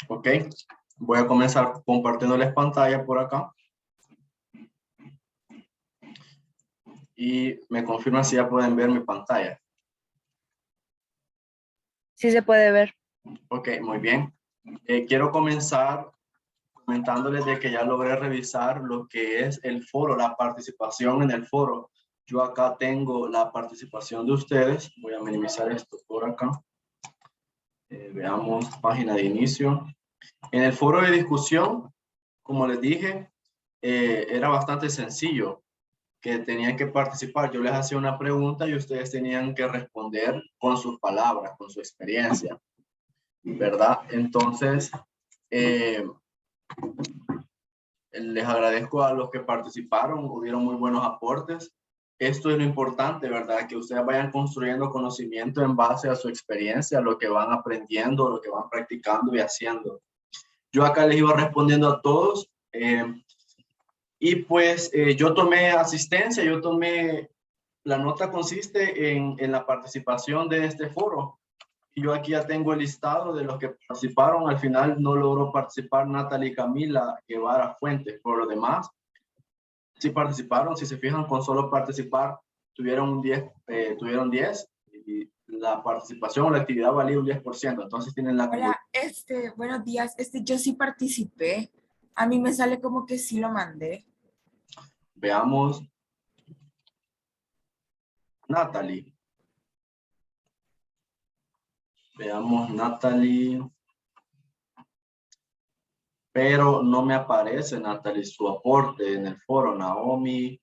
Ok, voy a comenzar compartiéndoles pantalla por acá. Y me confirman si ya pueden ver mi pantalla. Sí se puede ver. Ok, muy bien. Quiero comenzar comentándoles de que ya logré revisar lo que es el foro, la participación en el foro. Yo acá tengo la participación de ustedes. Voy a minimizar esto por acá. Veamos página de inicio. En el foro de discusión, como les dije, era bastante sencillo, que tenían que participar. Yo les hacía una pregunta y ustedes tenían que responder con sus palabras, con su experiencia, ¿verdad? Entonces, les agradezco a los que participaron, hubieron muy buenos aportes. Esto es lo importante, ¿verdad? Que ustedes vayan construyendo conocimiento en base a su experiencia, lo que van aprendiendo, lo que van practicando y haciendo. Yo acá les iba respondiendo a todos. Y pues yo tomé asistencia, la nota consiste en la participación de este foro. Y yo aquí ya tengo el listado de los que participaron. Al final no logró participar Natalie Camila Guevara Fuentes. Por lo demás, sí participaron. Si se fijan, con solo participar tuvieron 10 y la participación o la actividad valía un 10%. Entonces tienen la... Hola, buenos días. Yo sí participé. A mí me sale como que sí lo mandé. Veamos. Natalie. Veamos, Natalie. Pero no me aparece, Natalie, su aporte en el foro. Naomi,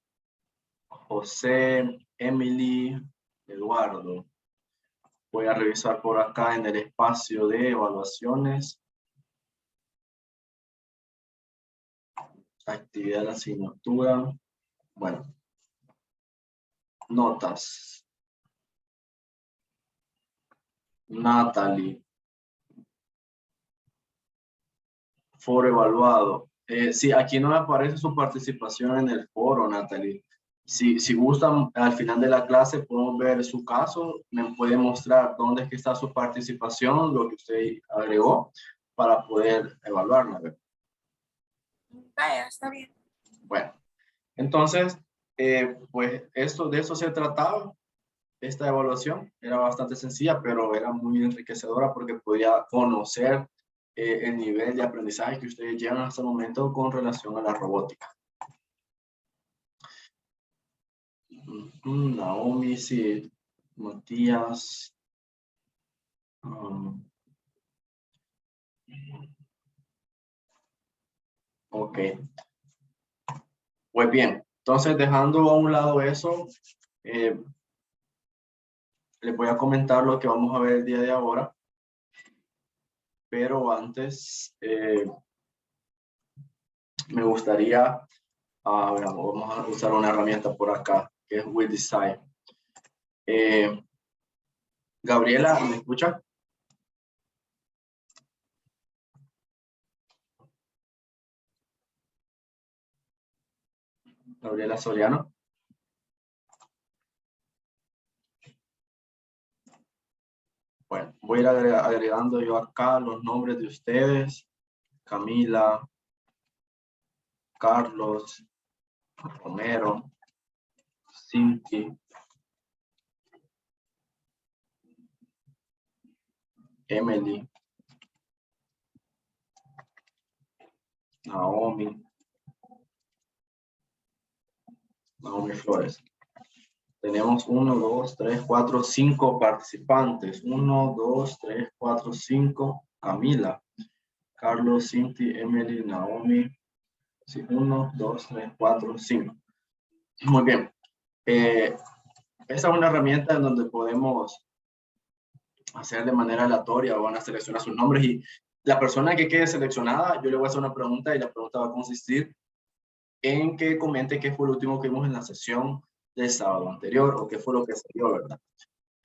José, Emily, Eduardo. Voy a revisar por acá en el espacio de evaluaciones. Actividad de la asignatura. Bueno. Notas. Natalie. Foro evaluado. Sí, aquí no me aparece su participación en el foro, Natalie. Si gustan, al final de la clase podemos ver su caso, me puede mostrar dónde es que está su participación, lo que usted agregó, para poder evaluarla. Vaya, está bien. Bueno, entonces, pues de eso se trataba. Esta evaluación era bastante sencilla, pero era muy enriquecedora porque podía conocer el nivel de aprendizaje que ustedes llevan hasta el momento con relación a la robótica. Naomi, sí, Matías. Ok. Pues bien, entonces dejando a un lado eso, les voy a comentar lo que vamos a ver el día de ahora. Pero antes, me gustaría, vamos a usar una herramienta por acá, que es WeDesign. Gabriela, ¿me escucha? Gabriela Soriano. Bueno, voy a ir agregando yo acá los nombres de ustedes. Camila, Carlos, Romero, Cinti, Emily, Naomi Flores. Tenemos 1, 2, 3, 4, 5 participantes. 1, 2, 3, 4, 5. Camila, Carlos, Cinti, Emily, Naomi. Sí, 1, 2, 3, 4, 5. Muy bien. Esta es una herramienta en donde podemos hacer de manera aleatoria o van a seleccionar sus nombres y la persona que quede seleccionada, yo le voy a hacer una pregunta y la pregunta va a consistir en que comente qué fue lo último que vimos en la sesión del sábado anterior o qué fue lo que se dio, ¿verdad?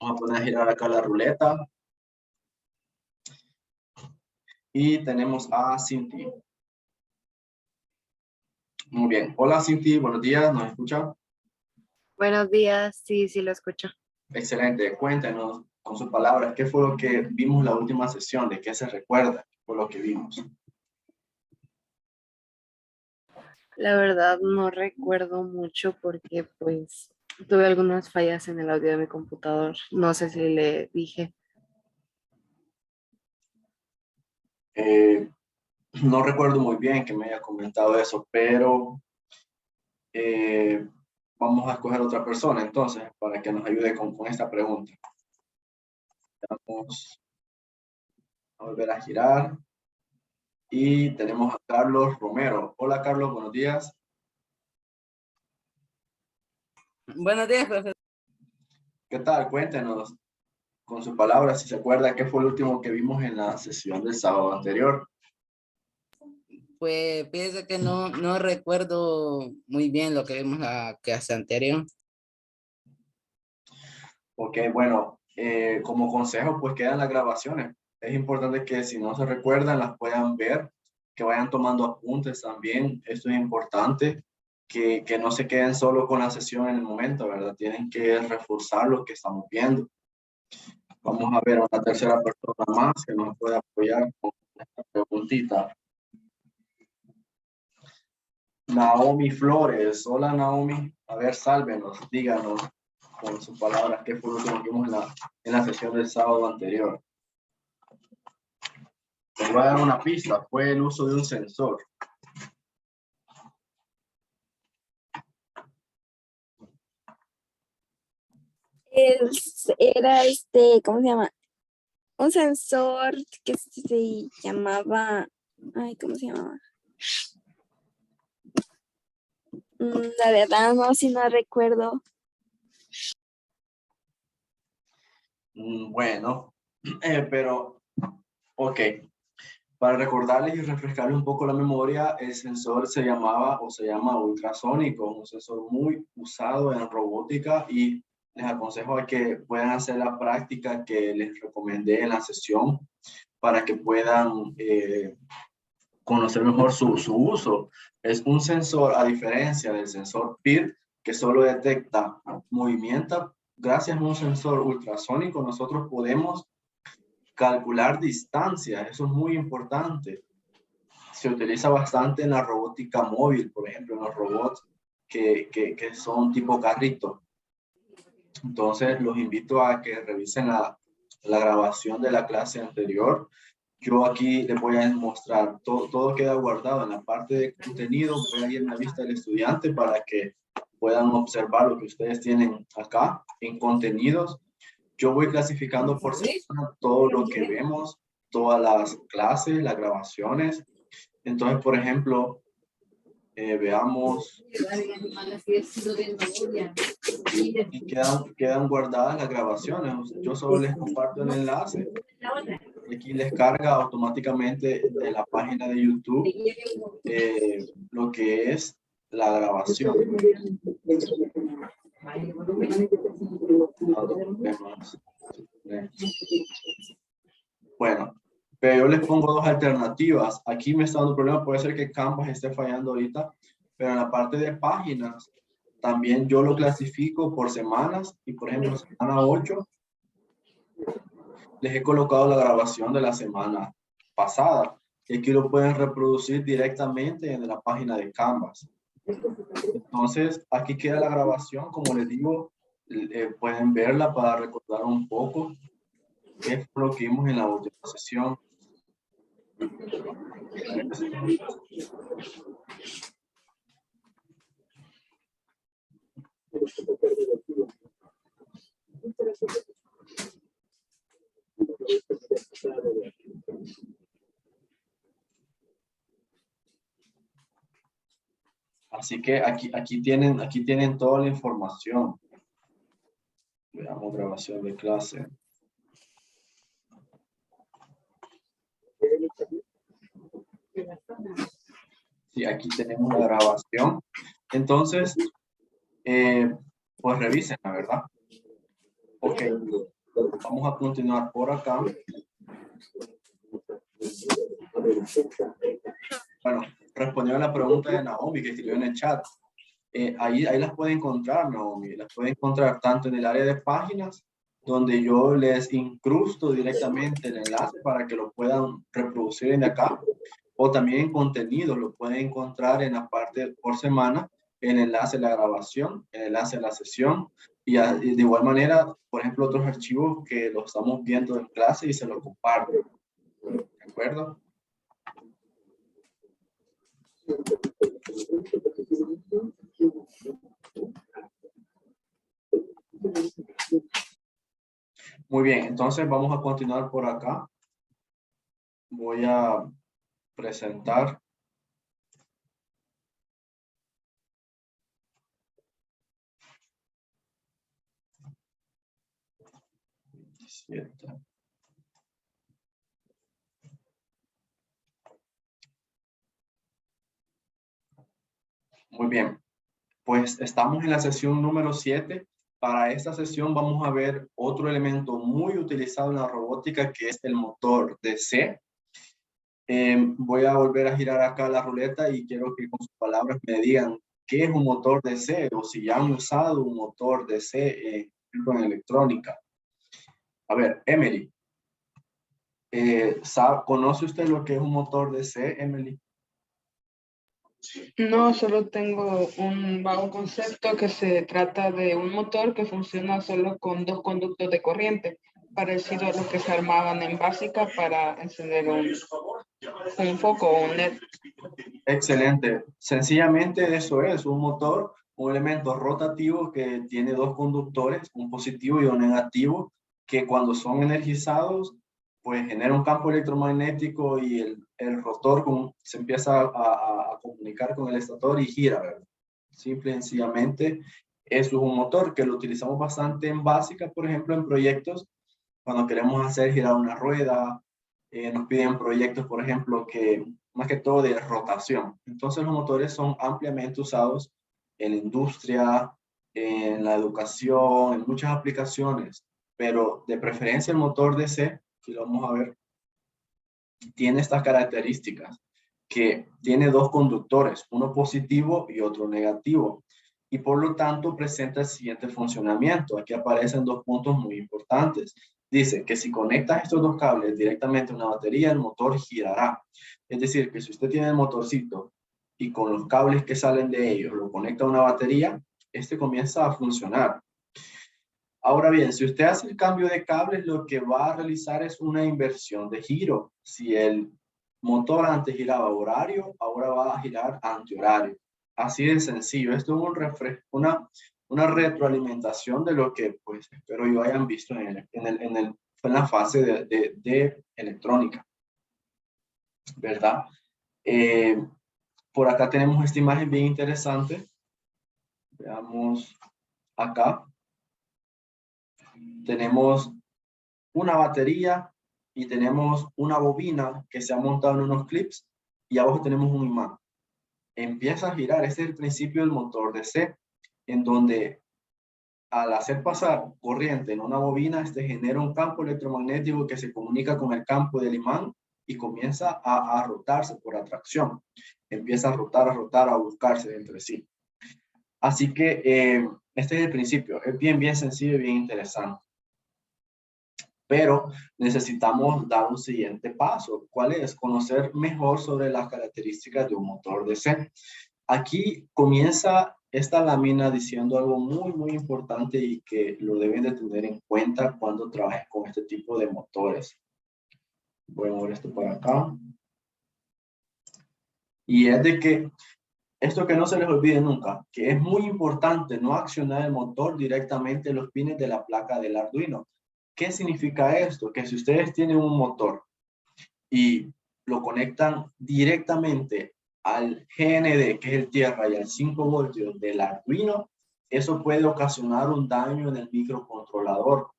Vamos a poner a girar acá la ruleta. Y tenemos a Cinti. Muy bien. Hola Cinti, buenos días, ¿nos escucha? Buenos días, sí, sí lo escucho. Excelente, cuéntenos con sus palabras, ¿qué fue lo que vimos en la última sesión? ¿De qué se recuerda? por lo que vimos. La verdad no recuerdo mucho porque pues tuve algunas fallas en el audio de mi computador. No sé si le dije. No recuerdo muy bien que me haya comentado eso, pero vamos a escoger otra persona entonces para que nos ayude con esta pregunta. Vamos a volver a girar y tenemos a Carlos Romero. Hola Carlos, buenos días. Buenos días, profesor. ¿Qué tal? Cuéntenos con sus palabras si se acuerda qué fue el último que vimos en la sesión del sábado anterior. Pues pienso que no recuerdo muy bien lo que vimos la clase anterior. Ok, bueno, como consejo, pues quedan las grabaciones. Es importante que si no se recuerdan, las puedan ver, que vayan tomando apuntes también. Esto es importante, que no se queden solo con la sesión en el momento, ¿verdad? Tienen que reforzar lo que estamos viendo. Vamos a ver a una tercera persona más que nos pueda apoyar con esta preguntita. Naomi Flores. Hola Naomi. A ver, sálvenos, díganos con sus palabras qué fue lo que vimos en la sesión del sábado anterior. Les voy a dar una pista, fue el uso de un sensor. Era ¿cómo se llama? Un sensor que se llamaba, ay, ¿cómo se llamaba? La verdad, no, si no recuerdo. Bueno, pero, ok. Para recordarles y refrescarles un poco la memoria, el sensor se llamaba o se llama ultrasónico, un sensor muy usado en robótica y les aconsejo a que puedan hacer la práctica que les recomendé en la sesión para que puedan conocer mejor su uso. Es un sensor, a diferencia del sensor PIR, que solo detecta movimiento. Gracias a un sensor ultrasónico, nosotros podemos calcular distancias. Eso es muy importante. Se utiliza bastante en la robótica móvil, por ejemplo, en los robots que son tipo carrito. Entonces, los invito a que revisen la grabación de la clase anterior. Yo aquí les voy a mostrar, todo queda guardado en la parte de contenido. Voy a ir en la vista del estudiante para que puedan observar lo que ustedes tienen acá en contenidos. Yo voy clasificando por semana todo lo que vemos, todas las clases, las grabaciones. Entonces, por ejemplo, veamos. Y quedan guardadas las grabaciones. Yo solo les comparto el enlace. Y aquí les carga automáticamente de la página de YouTube lo que es la grabación. Bueno, pero yo les pongo dos alternativas. Aquí me está dando problema, puede ser que Canvas esté fallando ahorita, pero en la parte de páginas también yo lo clasifico por semanas y por ejemplo semana 8 les he colocado la grabación de la semana pasada y aquí lo pueden reproducir directamente en la página de Canvas. Entonces aquí queda la grabación, como les digo, pueden verla para recordar un poco qué fue lo que vimos en la última sesión. Así que aquí tienen toda la información. Veamos grabación de clase. Sí, aquí tenemos la grabación. Entonces, pues revisen, la verdad. Ok, vamos a continuar por acá. Bueno, respondiendo a la pregunta de Naomi que escribió en el chat. Ahí las puede encontrar, Naomi. Las puede encontrar tanto en el área de páginas donde yo les incrusto directamente el enlace para que lo puedan reproducir en acá, o también en contenido lo pueden encontrar en la parte por semana, el enlace a la grabación, el enlace a la sesión, y de igual manera, por ejemplo, otros archivos que los estamos viendo en clase y se los comparto. ¿De acuerdo? Muy bien, entonces vamos a continuar por acá. Voy a presentar. Muy bien, pues estamos en la sesión número 7. Para esta sesión vamos a ver otro elemento muy utilizado en la robótica, que es el motor DC. Voy a volver a girar acá la ruleta y quiero que con sus palabras me digan qué es un motor DC o si ya han usado un motor DC en electrónica. A ver, Emily, ¿conoce usted lo que es un motor DC, Emily? No, solo tengo un vago concepto que se trata de un motor que funciona solo con 2 conductos de corriente, parecido a los que se armaban en básica para encender un foco o un LED. Excelente. Sencillamente eso es un motor, un elemento rotativo que tiene 2 conductores, un positivo y un negativo, que cuando son energizados, pues genera un campo electromagnético y el rotor se empieza a comunicar con el estator y gira, ¿verdad? Simple y sencillamente, eso es un motor que lo utilizamos bastante en básica, por ejemplo, en proyectos, cuando queremos hacer girar una rueda, nos piden proyectos, por ejemplo, que más que todo de rotación. Entonces los motores son ampliamente usados en la industria, en la educación, en muchas aplicaciones, pero de preferencia el motor DC, que lo vamos a ver, tiene estas características, que tiene 2 conductores, uno positivo y otro negativo, y por lo tanto presenta el siguiente funcionamiento. Aquí aparecen 2 puntos muy importantes. Dice que si conectas estos 2 cables directamente a una batería, el motor girará. Es decir, que si usted tiene el motorcito y con los cables que salen de ellos lo conecta a una batería, este comienza a funcionar. Ahora bien, si usted hace el cambio de cables, lo que va a realizar es una inversión de giro. Si el motor antes giraba horario, ahora va a girar antihorario. Así de sencillo. Esto es una retroalimentación de lo que, pues, espero yo hayan visto en la fase de electrónica, ¿verdad? Por acá tenemos esta imagen bien interesante. Veamos acá. Tenemos una batería y tenemos una bobina que se ha montado en unos clips y abajo tenemos un imán. Empieza a girar. Este es el principio del motor DC, en donde al hacer pasar corriente en una bobina, este genera un campo electromagnético que se comunica con el campo del imán y comienza a rotarse por atracción. Empieza a rotar, a buscarse entre sí. Así que este es el principio. Es bien sencillo y bien interesante. Pero necesitamos dar un siguiente paso. ¿Cuál es? Conocer mejor sobre las características de un motor DC. Aquí comienza esta lámina diciendo algo muy importante y que lo deben de tener en cuenta cuando trabajen con este tipo de motores. Voy a mover esto por acá. Y es de que esto que no se les olvide nunca, que es muy importante no accionar el motor directamente en los pines de la placa del Arduino. ¿Qué significa esto? Que si ustedes tienen un motor y lo conectan directamente al GND, que es el tierra, y al 5 voltios del Arduino, eso puede ocasionar un daño en el microcontrolador.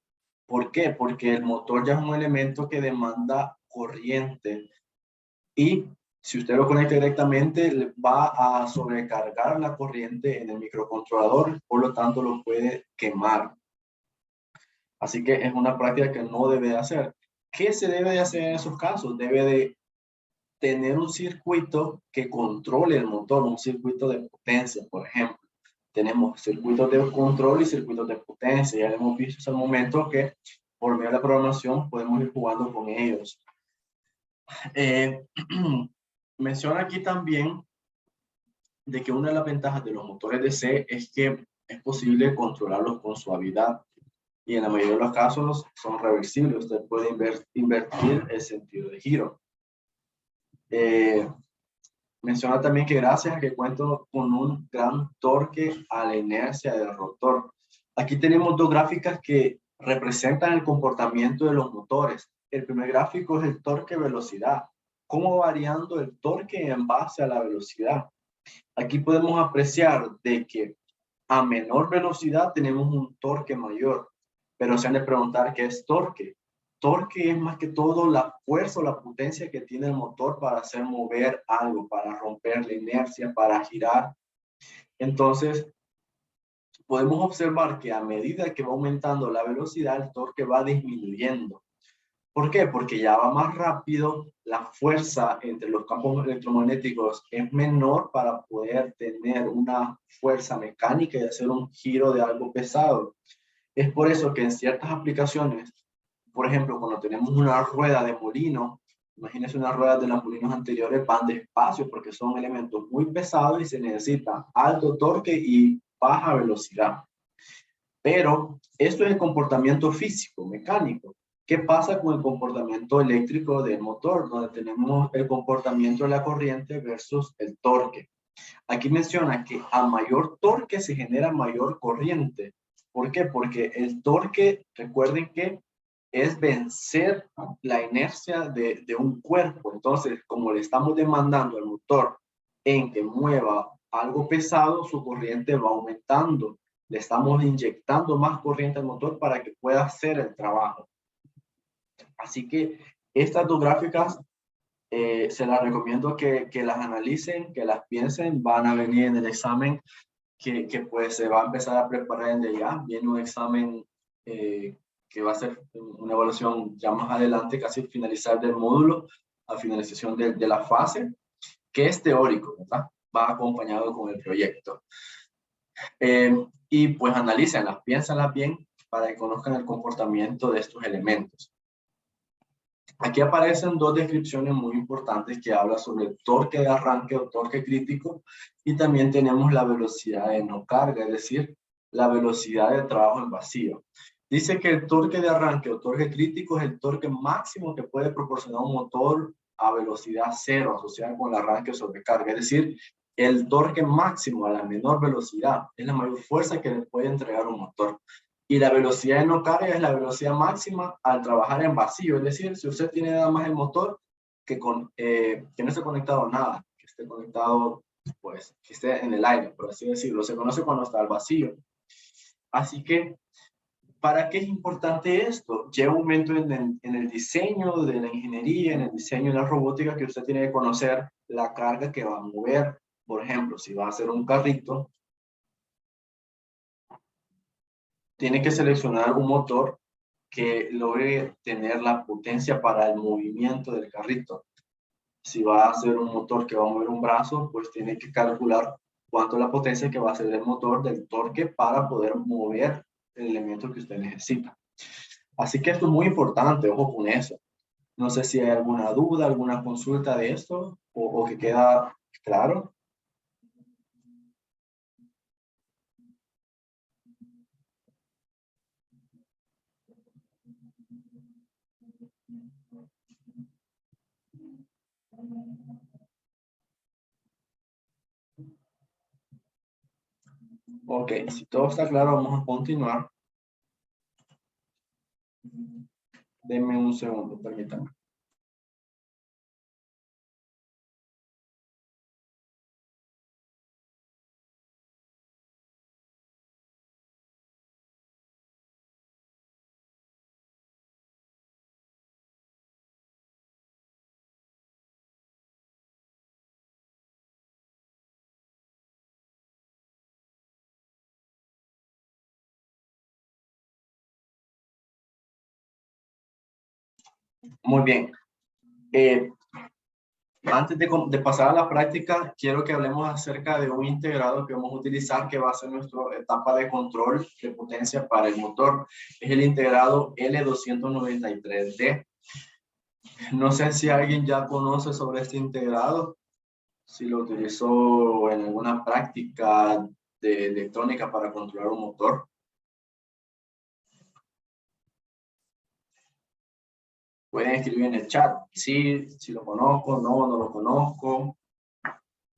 ¿Por qué? Porque el motor ya es un elemento que demanda corriente y si usted lo conecta directamente, va a sobrecargar la corriente en el microcontrolador, por lo tanto lo puede quemar. Así que es una práctica que no debe de hacer. ¿Qué se debe de hacer en esos casos? Debe de tener un circuito que controle el motor, un circuito de potencia, por ejemplo. tenemos circuitos de control y circuitos de potencia. Ya hemos visto hasta el momento que por medio de la programación podemos ir jugando con ellos. Menciona aquí también de que una de las ventajas de los motores de C es que es posible controlarlos con suavidad y en la mayoría de los casos son reversibles. Usted puede invertir el sentido de giro. Menciona también que gracias a que cuento con un gran torque a la inercia del rotor. Aquí tenemos dos gráficas que representan el comportamiento de los motores. El primer gráfico es el torque-velocidad. Cómo va variando el torque en base a la velocidad. Aquí podemos apreciar de que a menor velocidad tenemos un torque mayor. Pero se han de preguntar qué es torque. Torque es más que todo la fuerza o la potencia que tiene el motor para hacer mover algo, para romper la inercia, para girar. Entonces, podemos observar que a medida que va aumentando la velocidad, el torque va disminuyendo. ¿Por qué? Porque ya va más rápido, la fuerza entre los campos electromagnéticos es menor para poder tener una fuerza mecánica y hacer un giro de algo pesado. Es por eso que en ciertas aplicaciones, por ejemplo, cuando tenemos una rueda de molino, imagínense unas ruedas de los molinos anteriores van despacio porque son elementos muy pesados y se necesita alto torque y baja velocidad. Pero esto es el comportamiento físico, mecánico. ¿Qué pasa con el comportamiento eléctrico del motor? Donde tenemos el comportamiento de la corriente versus el torque. Aquí menciona que a mayor torque se genera mayor corriente. ¿Por qué? Porque el torque, recuerden que es vencer la inercia de un cuerpo. Entonces, como le estamos demandando al motor en que mueva algo pesado, su corriente va aumentando. Le estamos inyectando más corriente al motor para que pueda hacer el trabajo. Así que estas dos gráficas se las recomiendo que las analicen, que las piensen. Van a venir en el examen que pues se va a empezar a preparar desde ya. Viene un examen que va a ser una evaluación ya más adelante, casi finalizar del módulo, a finalización de la fase, que es teórico, ¿verdad? Va acompañado con el proyecto. Y pues analícenlas, piénsalas bien para que conozcan el comportamiento de estos elementos. Aquí aparecen dos descripciones muy importantes que hablan sobre el torque de arranque o torque crítico y también tenemos la velocidad de no carga, es decir, la velocidad de trabajo en vacío. Dice que el torque de arranque o torque crítico es el torque máximo que puede proporcionar un motor a velocidad cero asociada con el arranque o sobrecarga, es decir, el torque máximo a la menor velocidad es la mayor fuerza que le puede entregar un motor. Y la velocidad de no carga es la velocidad máxima al trabajar en vacío. Es decir, si usted tiene nada más el motor que no esté conectado a nada, que esté conectado, pues, que esté en el aire, por así decirlo. Se conoce cuando está al vacío. Así que, ¿para qué es importante esto? Llega un momento en el diseño de la ingeniería, en el diseño de la robótica, que usted tiene que conocer la carga que va a mover. Por ejemplo, si va a hacer un carrito, tiene que seleccionar un motor que logre tener la potencia para el movimiento del carrito. Si va a hacer un motor que va a mover un brazo, pues tiene que calcular cuánto es la potencia que va a hacer el motor del torque para poder mover el elemento que usted necesita. Así que esto es muy importante, ojo con eso. No sé si hay alguna duda, alguna consulta de esto o que queda claro. Ok, si todo está claro, vamos a continuar. Denme un segundo, permítanme. Muy bien. Antes de pasar a la práctica, quiero que hablemos acerca de un integrado que vamos a utilizar, que va a ser nuestra etapa de control de potencia para el motor. Es el integrado L293D. No sé si alguien ya conoce sobre este integrado, si lo utilizó en alguna práctica de electrónica para controlar un motor. Pueden escribir en el chat, sí, si lo conozco, no lo conozco,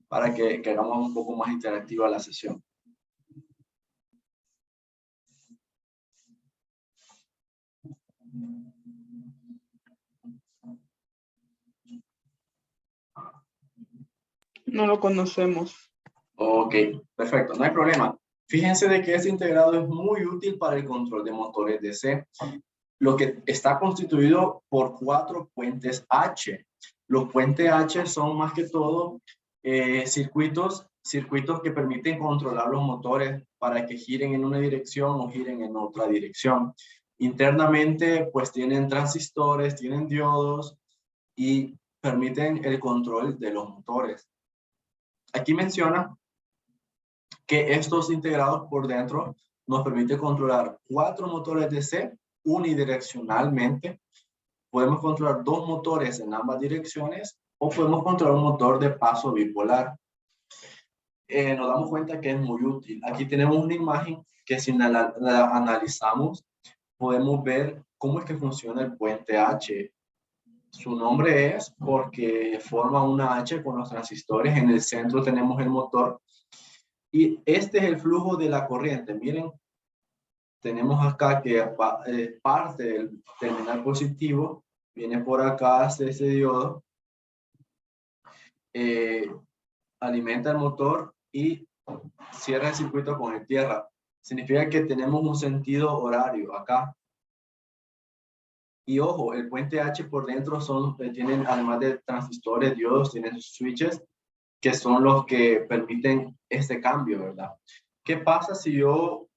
para que hagamos un poco más interactiva la sesión. No lo conocemos. Ok, perfecto, no hay problema. Fíjense de que este integrado es muy útil para el control de motores DC. Lo que está constituido por 4 puentes H. Los puentes H son más que todo circuitos que permiten controlar los motores para que giren en una dirección o giren en otra dirección. Internamente, pues tienen transistores, tienen diodos y permiten el control de los motores. Aquí menciona que estos integrados por dentro nos permiten controlar 4 motores DC unidireccionalmente. Podemos controlar 2 motores en ambas direcciones o podemos controlar un motor de paso bipolar. Nos damos cuenta que es muy útil. Aquí tenemos una imagen que si la analizamos, podemos ver cómo es que funciona el puente H. Su nombre es porque forma una H con los transistores. En el centro tenemos el motor. Y este es el flujo de la corriente. Miren, tenemos acá que parte del terminal positivo viene por acá hacia ese diodo, alimenta el motor y cierra el circuito con el tierra. Significa que tenemos un sentido horario acá. Y ojo, el puente H por dentro tienen, además de transistores, diodos, tienen switches que son los que permiten este cambio, ¿verdad? ¿Qué pasa si yo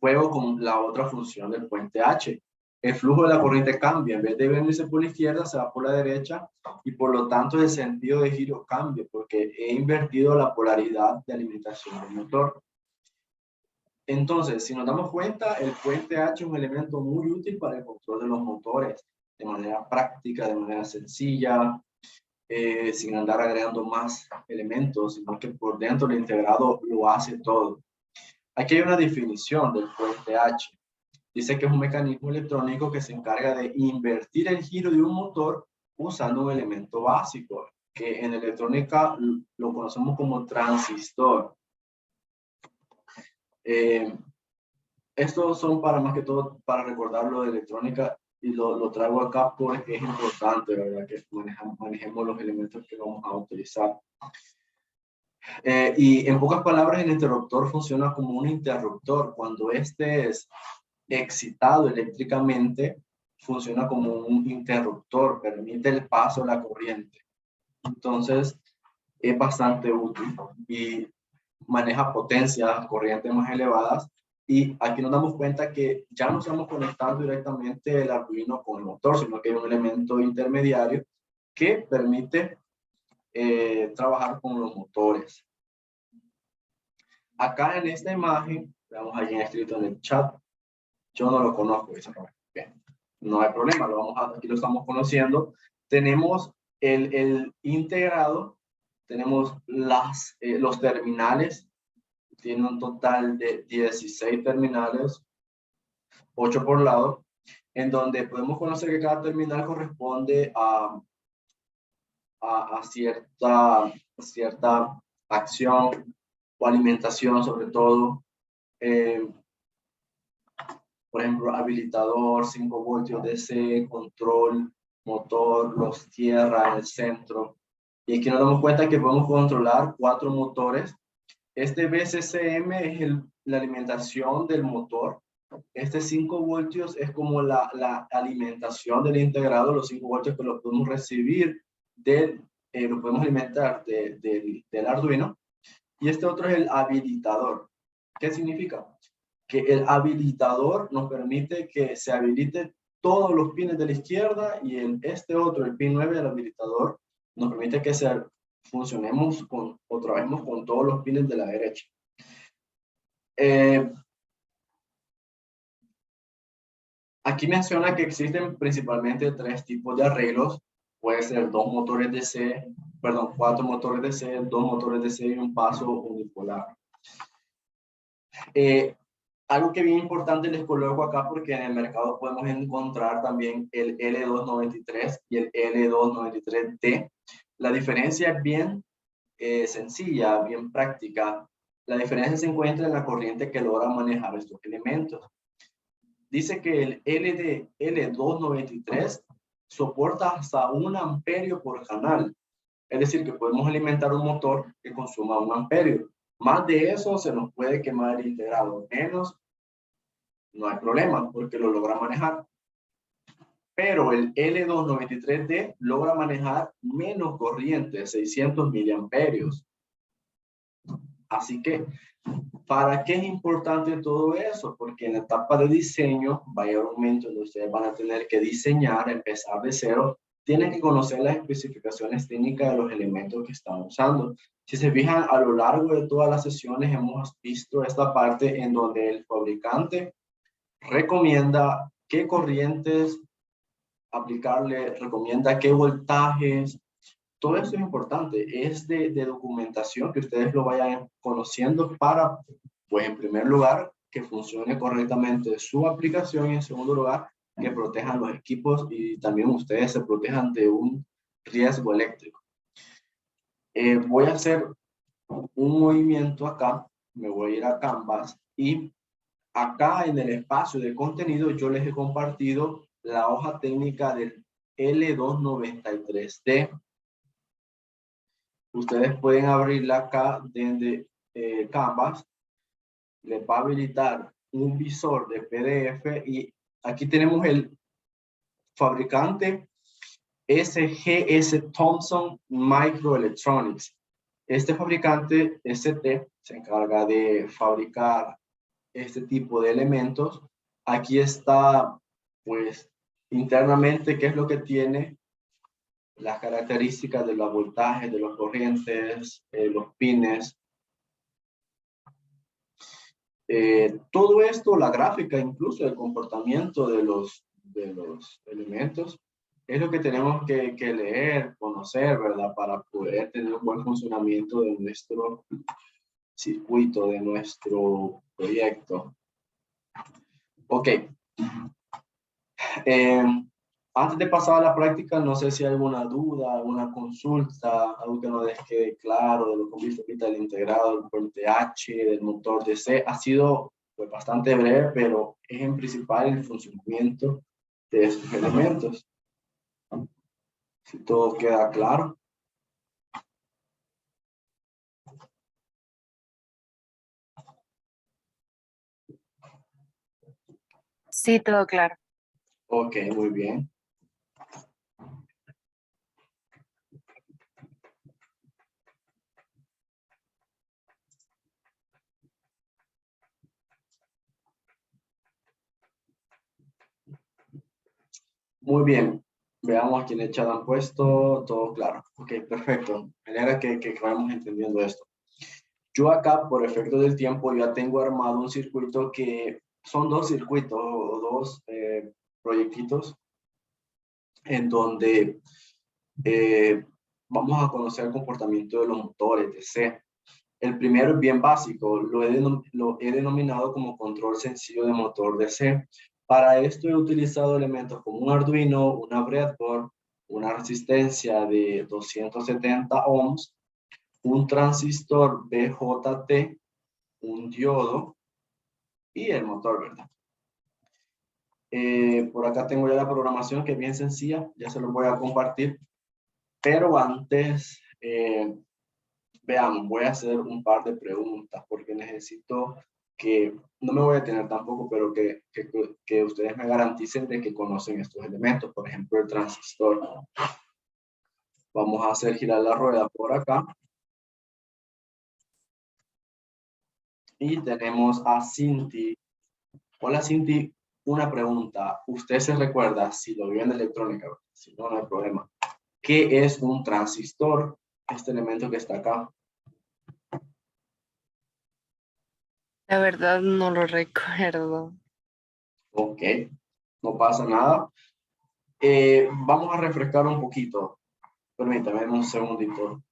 juego con la otra función del puente H? El flujo de la corriente cambia. En vez de venirse por la izquierda, se va por la derecha y por lo tanto el sentido de giro cambia porque he invertido la polaridad de alimentación del motor. Entonces, si nos damos cuenta, el puente H es un elemento muy útil para el control de los motores de manera práctica, de manera sencilla, sin andar agregando más elementos, sino que por dentro el integrado lo hace todo. Aquí hay una definición del puente H. Dice que es un mecanismo electrónico que se encarga de invertir el giro de un motor usando un elemento básico, que en electrónica lo conocemos como transistor. Estos son para más que todo para recordar lo de electrónica y lo traigo acá porque es importante, ¿verdad? Que manejemos los elementos que vamos a utilizar. Y en pocas palabras, el interruptor funciona como un interruptor. Cuando este es excitado eléctricamente, funciona como un interruptor, permite el paso de la corriente. Entonces, es bastante útil y maneja potencias, corrientes más elevadas. Y aquí nos damos cuenta que ya no estamos conectando directamente el Arduino con el motor, sino que hay un elemento intermediario que permite trabajar con los motores. Acá en esta imagen, veamos alguien escrito en el chat, yo no lo conozco, dice Robert. Bien, no hay problema, aquí lo estamos conociendo. Tenemos el integrado, tenemos los terminales, tiene un total de 16 terminales, 8 por lado, en donde podemos conocer que cada terminal corresponde a cierta acción o alimentación, sobre todo. Por ejemplo, habilitador, 5 voltios DC, control, motor, los tierra en el centro. Y aquí nos damos cuenta que podemos controlar 4 motores. Este VCCM es la alimentación del motor. Este 5 voltios es como la alimentación del integrado, los 5 voltios que los podemos recibir, lo podemos alimentar del Arduino. Y este otro es el habilitador. ¿Qué significa? Que el habilitador nos permite que se habilite todos los pines de la izquierda y este otro, el pin 9 del habilitador, nos permite que funcionemos o trabajemos con todos los pines de la derecha. Aquí menciona que existen principalmente 3 tipos de arreglos. Puede ser 4 motores DC, 2 motores DC y un paso unipolar. Algo que bien importante les coloco acá porque en el mercado podemos encontrar también el L293 y el L293D. La diferencia es bien sencilla, bien práctica. La diferencia se encuentra en la corriente que logra manejar estos elementos. Dice que el L293 soporta hasta 1 amperio por canal. Es decir, que podemos alimentar un motor que consuma 1 amperio. Más de eso se nos puede quemar el integrado. Menos, no hay problema porque lo logra manejar. Pero el L293D logra manejar menos corriente, 600 miliamperios. Así que, ¿para qué es importante todo eso? Porque en la etapa de diseño va a llegar un momento donde ustedes van a tener que diseñar, empezar de cero. Tienen que conocer las especificaciones técnicas de los elementos que están usando. Si se fijan, a lo largo de todas las sesiones hemos visto esta parte en donde el fabricante recomienda qué corrientes aplicarle, recomienda qué voltajes. Todo esto es importante, es de documentación que ustedes lo vayan conociendo para, pues en primer lugar, que funcione correctamente su aplicación y en segundo lugar, que protejan los equipos y también ustedes se protejan de un riesgo eléctrico. Voy a hacer un movimiento acá, me voy a ir a Canvas y acá en el espacio de contenido yo les he compartido la hoja técnica del L293D. Ustedes pueden abrirla acá desde Canvas. Les va a habilitar un visor de PDF y aquí tenemos el fabricante SGS Thomson Microelectronics. Este fabricante ST se encarga de fabricar este tipo de elementos. Aquí está, pues, internamente qué es lo que tiene, las características de los voltajes, de los corrientes, los pines. Todo esto, la gráfica, incluso el comportamiento de los elementos, es lo que tenemos que leer, conocer, ¿verdad? Para poder tener un buen funcionamiento de nuestro circuito, de nuestro proyecto. Ok. Antes de pasar a la práctica, no sé si hay alguna duda, alguna consulta, algo que no les quede claro de lo que viste ahorita del integrado, del puente H, del motor DC. Ha sido pues, bastante breve, pero es en principal el funcionamiento de estos elementos. Si todo queda claro. Sí, todo claro. Ok, muy bien. Muy bien. Veamos aquí en el chat han puesto todo claro. Ok, perfecto. Me alegra que vayamos entendiendo esto. Yo acá, por efecto del tiempo, ya tengo armado un circuito que son 2 circuitos o 2 proyectitos en donde vamos a conocer el comportamiento de los motores DC. El primero es bien básico, lo he denominado como control sencillo de motor DC. Para esto he utilizado elementos como un Arduino, una breadboard, una resistencia de 270 ohms, un transistor BJT, un diodo y el motor, ¿verdad? Por acá tengo ya la programación que es bien sencilla, ya se lo voy a compartir. Pero antes, veamos, voy a hacer un par de preguntas porque necesito que, no me voy a detener tampoco, pero que ustedes me garanticen de que conocen estos elementos. Por ejemplo, el transistor. Vamos a hacer girar la rueda por acá. Y tenemos a Cinti. Hola Cinti, una pregunta. ¿Usted se recuerda, si lo vio en electrónica, si no, no hay problema, qué es un transistor? Este elemento que está acá. La verdad no lo recuerdo. Ok, no pasa nada. Vamos a refrescar un poquito. Permítame un segundito.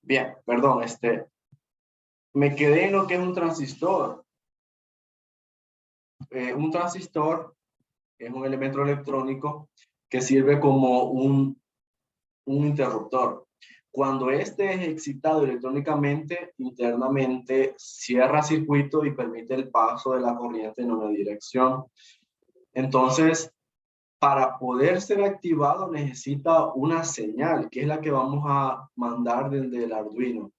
Bien, perdón, me quedé en lo que es un transistor. Un transistor es un elemento electrónico que sirve como un interruptor. Cuando este es excitado electrónicamente, internamente cierra circuito y permite el paso de la corriente en una dirección. Entonces, para poder ser activado necesita una señal, que es la que vamos a mandar desde el Arduino.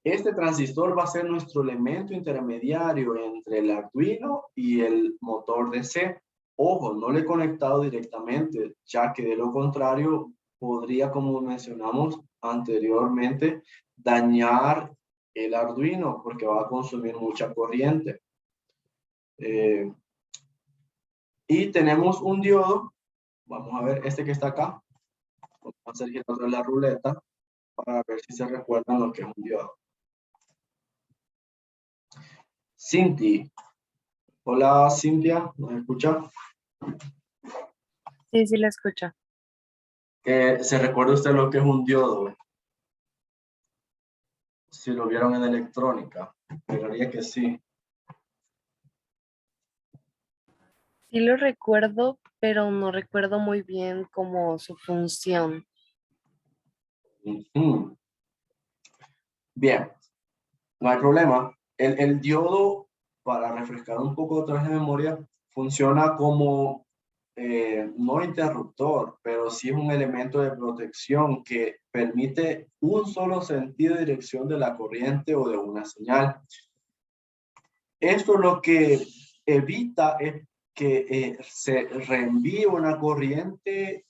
Este transistor va a ser nuestro elemento intermediario entre el Arduino y el motor DC. Ojo, no le he conectado directamente, ya que de lo contrario podría, como mencionamos anteriormente, dañar el Arduino porque va a consumir mucha corriente. Y tenemos un diodo. Vamos a ver este que está acá. Vamos a hacer girar otra vez la ruleta para ver si se recuerdan lo que es un diodo. Cinti. Hola, Cintia, ¿nos escucha? Sí, sí la escucho. ¿Se recuerda usted lo que es un diodo? Si lo vieron en electrónica, esperaría que sí. Sí lo recuerdo, pero no recuerdo muy bien como su función. Ujú. Bien, no hay problema. El diodo, para refrescar un poco otra vez de memoria, funciona como no interruptor, pero sí es un elemento de protección que permite un solo sentido de dirección de la corriente o de una señal. Esto lo que evita es que se reenvíe una corriente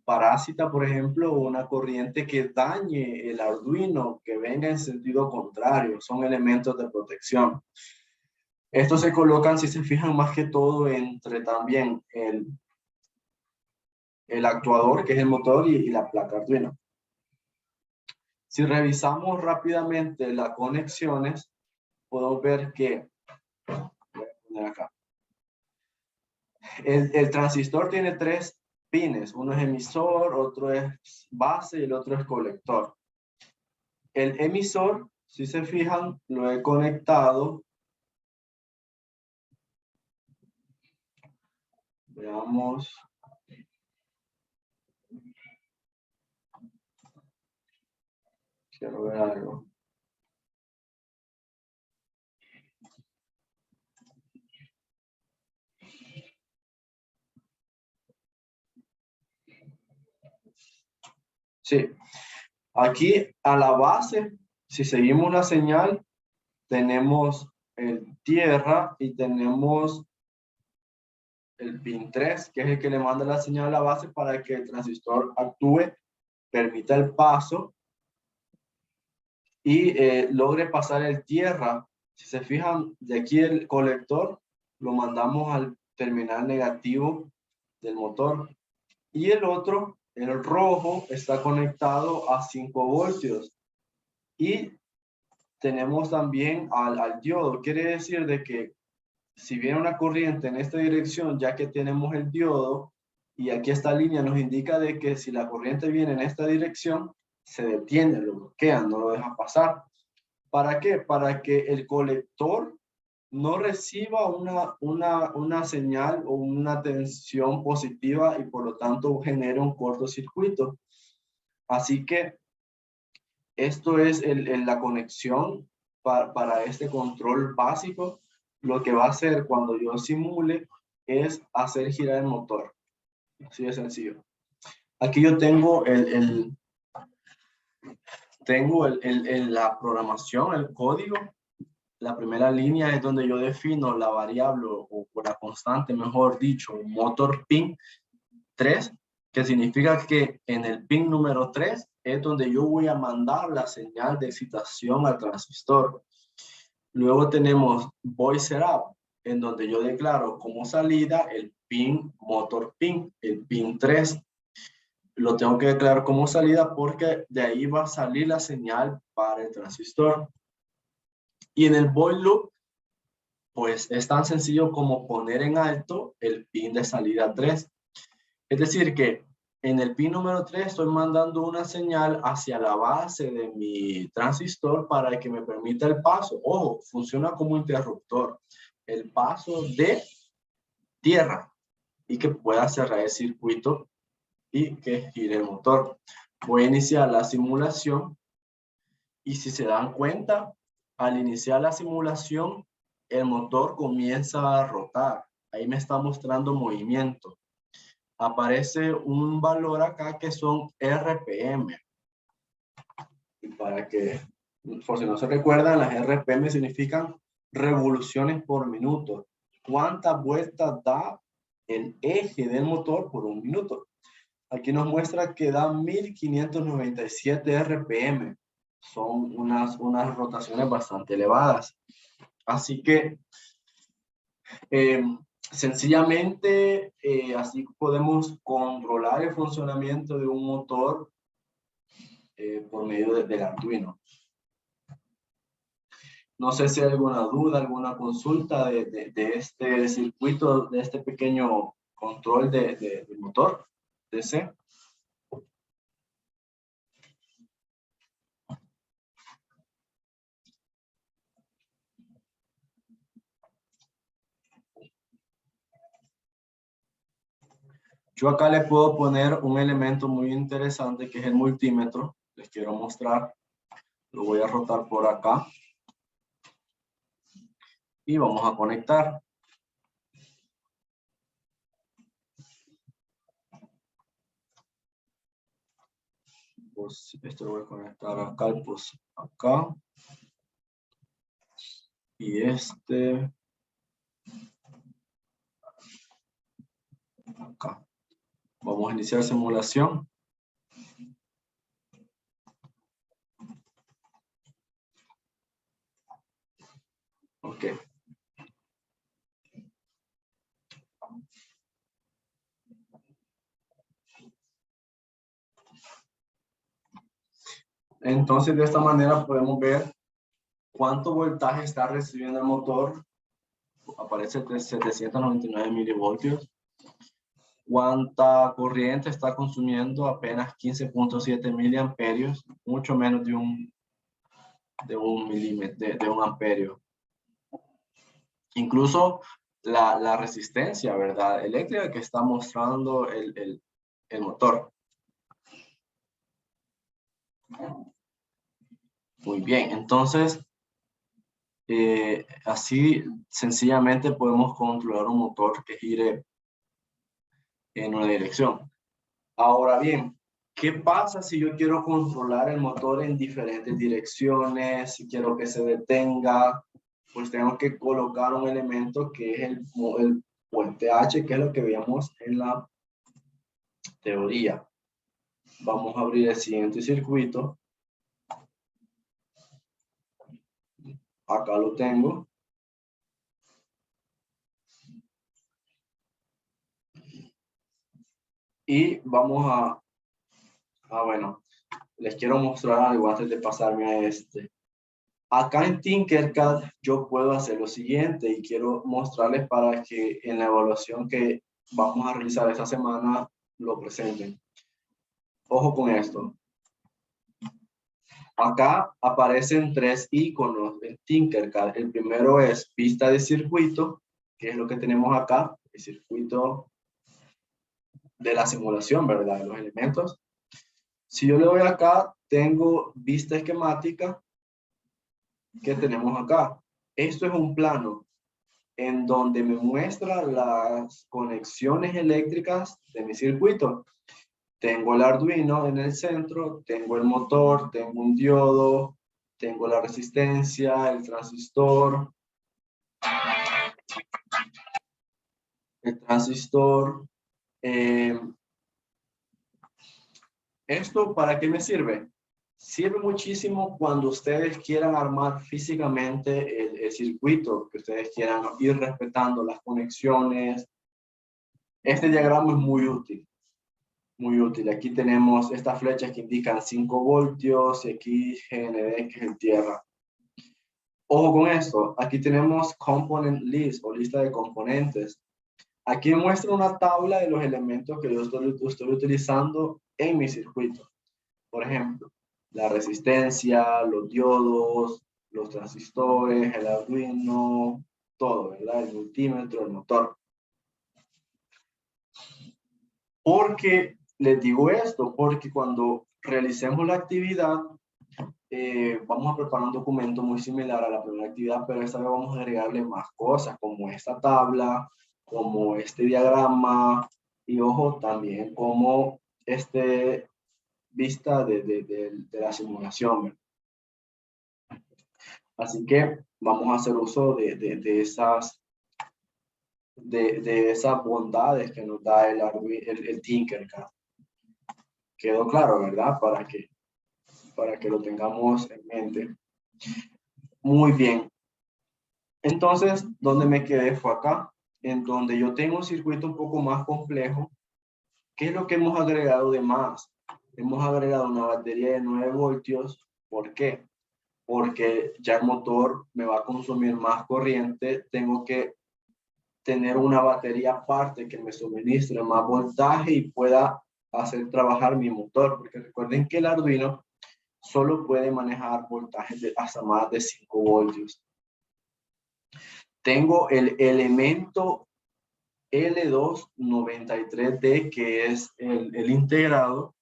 parásita, por ejemplo, o una corriente que dañe el Arduino, que venga en sentido contrario. Son elementos de protección. Estos se colocan, si se fijan, más que todo entre también el actuador, que es el motor, y la placa Arduino. Si revisamos rápidamente las conexiones, podemos ver que, voy a poner acá, el transistor tiene 3 pines. Uno es emisor, otro es base y el otro es colector. El emisor, si se fijan, lo he conectado Veamos. Quiero ver algo. Sí, aquí a la base, si seguimos la señal, tenemos el tierra y tenemos el pin 3, que es el que le manda la señal a la base para que el transistor actúe, permita el paso y logre pasar el tierra. Si se fijan, de aquí el colector lo mandamos al terminal negativo del motor. Y el otro, el rojo, está conectado a 5 voltios. Y tenemos también al diodo. Quiere decir de que si viene una corriente en esta dirección, ya que tenemos el diodo, y aquí esta línea nos indica de que si la corriente viene en esta dirección, se detiene, lo bloquea, no lo deja pasar. ¿Para qué? Para que el colector no reciba una señal o una tensión positiva y por lo tanto genere un cortocircuito. Así que esto es la conexión para este control básico. Lo que va a hacer cuando yo simule es hacer girar el motor. Así de sencillo. Aquí yo tengo la programación, el código. La primera línea es donde yo defino la variable o la constante, mejor dicho, motor pin 3, que significa que en el pin número 3 es donde yo voy a mandar la señal de excitación al transistor. Luego tenemos void setup, en donde yo declaro como salida el pin motor pin, el pin 3. Lo tengo que declarar como salida porque de ahí va a salir la señal para el transistor. Y en el void loop, pues es tan sencillo como poner en alto el pin de salida 3. Es decir que en el pin número 3 estoy mandando una señal hacia la base de mi transistor para que me permita el paso. Ojo, funciona como interruptor. El paso de tierra y que pueda cerrar el circuito y que gire el motor. Voy a iniciar la simulación y si se dan cuenta, al iniciar la simulación, el motor comienza a rotar. Ahí me está mostrando movimiento. Aparece un valor acá que son RPM. Y para que, por si no se recuerdan, las RPM significan revoluciones por minuto. ¿Cuántas vueltas da el eje del motor por un minuto? Aquí nos muestra que da 1597 RPM. Son unas rotaciones bastante elevadas. Así que sencillamente así podemos controlar el funcionamiento de un motor por medio del Arduino. No sé si hay alguna duda, alguna consulta de este circuito, de este pequeño control del motor DC. Yo acá le puedo poner un elemento muy interesante que es el multímetro. Les quiero mostrar. Lo voy a rotar por acá. Y vamos a conectar. Pues esto lo voy a conectar acá, pues acá. Y este. Acá. Vamos a iniciar simulación. Ok. Entonces, de esta manera podemos ver cuánto voltaje está recibiendo el motor. Aparece 799 milivoltios. Cuánta corriente está consumiendo, apenas 15.7 miliamperios, mucho menos de un amperio. Incluso la resistencia, ¿verdad? Eléctrica que está mostrando el motor. Muy bien, entonces, así sencillamente podemos controlar un motor que gire en una dirección. Ahora bien, ¿qué pasa si yo quiero controlar el motor en diferentes direcciones? Si quiero que se detenga, pues tengo que colocar un elemento que es el puente H, que es lo que veíamos en la teoría. Vamos a abrir el siguiente circuito. Acá lo tengo. Y vamos bueno, les quiero mostrar algo antes de pasarme a este. Acá en Tinkercad yo puedo hacer lo siguiente y quiero mostrarles para que en la evaluación que vamos a realizar esta semana lo presenten. Ojo con esto. Acá aparecen 3 iconos en Tinkercad. El primero es pista de circuito, que es lo que tenemos acá, el circuito de la simulación, ¿verdad? De los elementos. Si yo le doy acá, tengo vista esquemática que tenemos acá. Esto es un plano en donde me muestra las conexiones eléctricas de mi circuito. Tengo el Arduino en el centro, tengo el motor, tengo un diodo, tengo la resistencia, el transistor. ¿Esto para qué me sirve? Sirve muchísimo cuando ustedes quieran armar físicamente el circuito, que ustedes quieran ir respetando las conexiones. Este diagrama es muy útil. Muy útil. Aquí tenemos estas flechas que indican 5 voltios y aquí GND, que es el tierra. Ojo con esto. Aquí tenemos component list o lista de componentes. Aquí muestra una tabla de los elementos que yo estoy utilizando en mi circuito. Por ejemplo, la resistencia, los diodos, los transistores, el Arduino, todo, ¿verdad? El multímetro, el motor. ¿Por qué les digo esto? Porque cuando realicemos la actividad, vamos a preparar un documento muy similar a la primera actividad, pero esta vez vamos a agregarle más cosas, como esta tabla, como este diagrama, y ojo, también como vista de la simulación. Así que vamos a hacer uso de esas bondades que nos da el Tinkercad. Quedó claro, ¿verdad? Para que lo tengamos en mente. Muy bien. Entonces, donde me quedé fue acá, en donde yo tengo un circuito un poco más complejo. ¿Qué es lo que hemos agregado de más? Hemos agregado una batería de 9 voltios. ¿Por qué? Porque ya el motor me va a consumir más corriente. Tengo que tener una batería aparte que me suministre más voltaje y pueda hacer trabajar mi motor. Porque recuerden que el Arduino solo puede manejar voltajes de hasta más de 5 voltios. Tengo el elemento L293D, que es el integrado,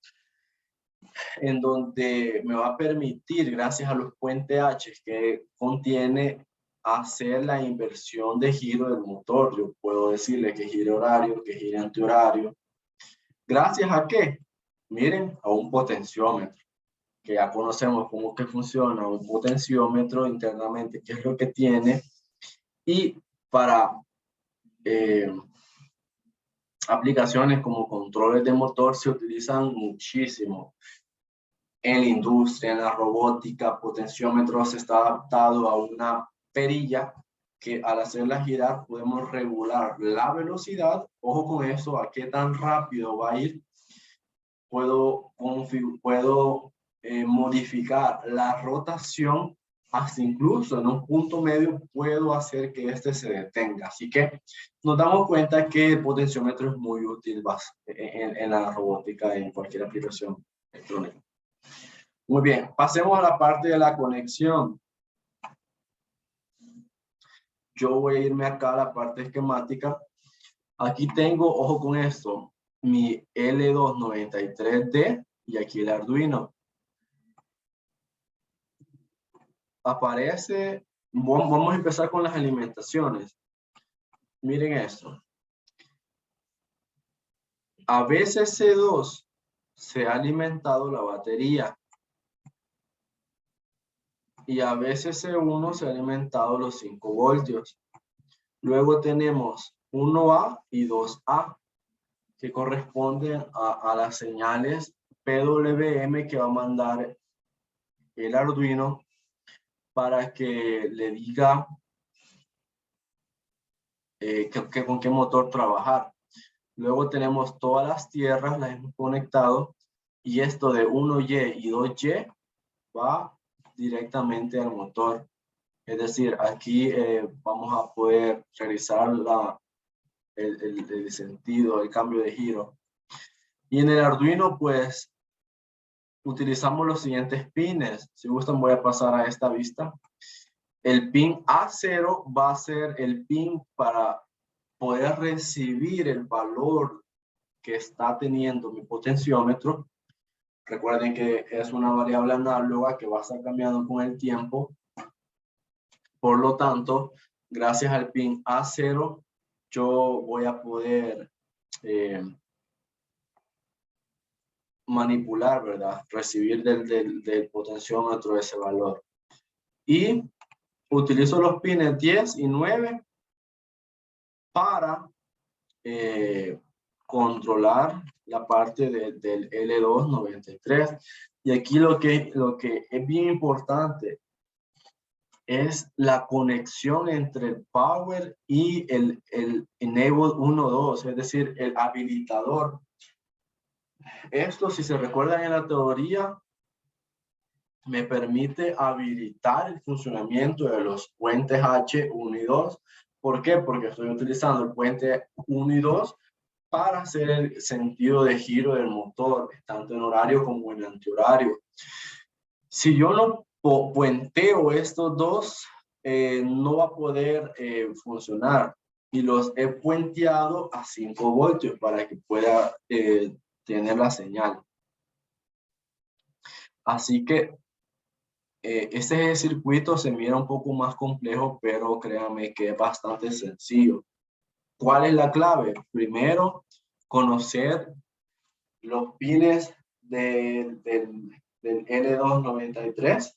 en donde me va a permitir, gracias a los puentes H que contiene, hacer la inversión de giro del motor. Yo puedo decirle que gire horario, que gire antihorario. ¿Gracias a qué? Miren, a un potenciómetro, que ya conocemos cómo que funciona un potenciómetro internamente, qué es lo que tiene. Y para aplicaciones como controles de motor se utilizan muchísimo. En la industria, en la robótica, potenciómetros está adaptado a una perilla que al hacerla girar podemos regular la velocidad. Ojo con eso, a qué tan rápido va a ir. Puedo modificar la rotación, hasta incluso en un punto medio puedo hacer que este se detenga. Así que nos damos cuenta que el potenciómetro es muy útil en la robótica y en cualquier aplicación electrónica. Muy bien, pasemos a la parte de la conexión. yo voy a irme acá a la parte esquemática. Aquí tengo, ojo con esto, mi L293D y aquí el Arduino. Aparece, vamos a empezar con las alimentaciones. Miren esto. A veces C2 se ha alimentado la batería y a veces C1 se ha alimentado los 5 voltios. Luego tenemos 1A y 2A que corresponden a las señales PWM que va a mandar el Arduino para que le diga con qué motor trabajar. Luego tenemos todas las tierras, las hemos conectado, y esto de 1Y y 2Y va directamente al motor. Es decir, aquí vamos a poder realizar el sentido, el cambio de giro. Y en el Arduino, pues, utilizamos los siguientes pines. Si gustan, voy a pasar a esta vista. El pin A0 va a ser el pin para poder recibir el valor que está teniendo mi potenciómetro. Recuerden que es una variable análoga que va a estar cambiando con el tiempo. Por lo tanto, gracias al pin A0, yo voy a poder manipular, ¿verdad? Recibir del potenciómetro ese valor. Y utilizo los pines 10 y 9 para controlar la parte del L293. Y aquí lo que es bien importante es la conexión entre el power y el enable 1.2, es decir, el habilitador. Esto, si se recuerdan en la teoría, me permite habilitar el funcionamiento de los puentes H1 y 2. ¿Por qué? Porque estoy utilizando el puente 1 y 2 para hacer el sentido de giro del motor, tanto en horario como en antihorario. Si yo no puenteo estos dos, no va a poder funcionar. Y los he puenteado a 5 voltios para que pueda tener la señal. Así que este circuito se mira un poco más complejo, pero créanme que es bastante sencillo. ¿Cuál es la clave? Primero, conocer los pines del L293.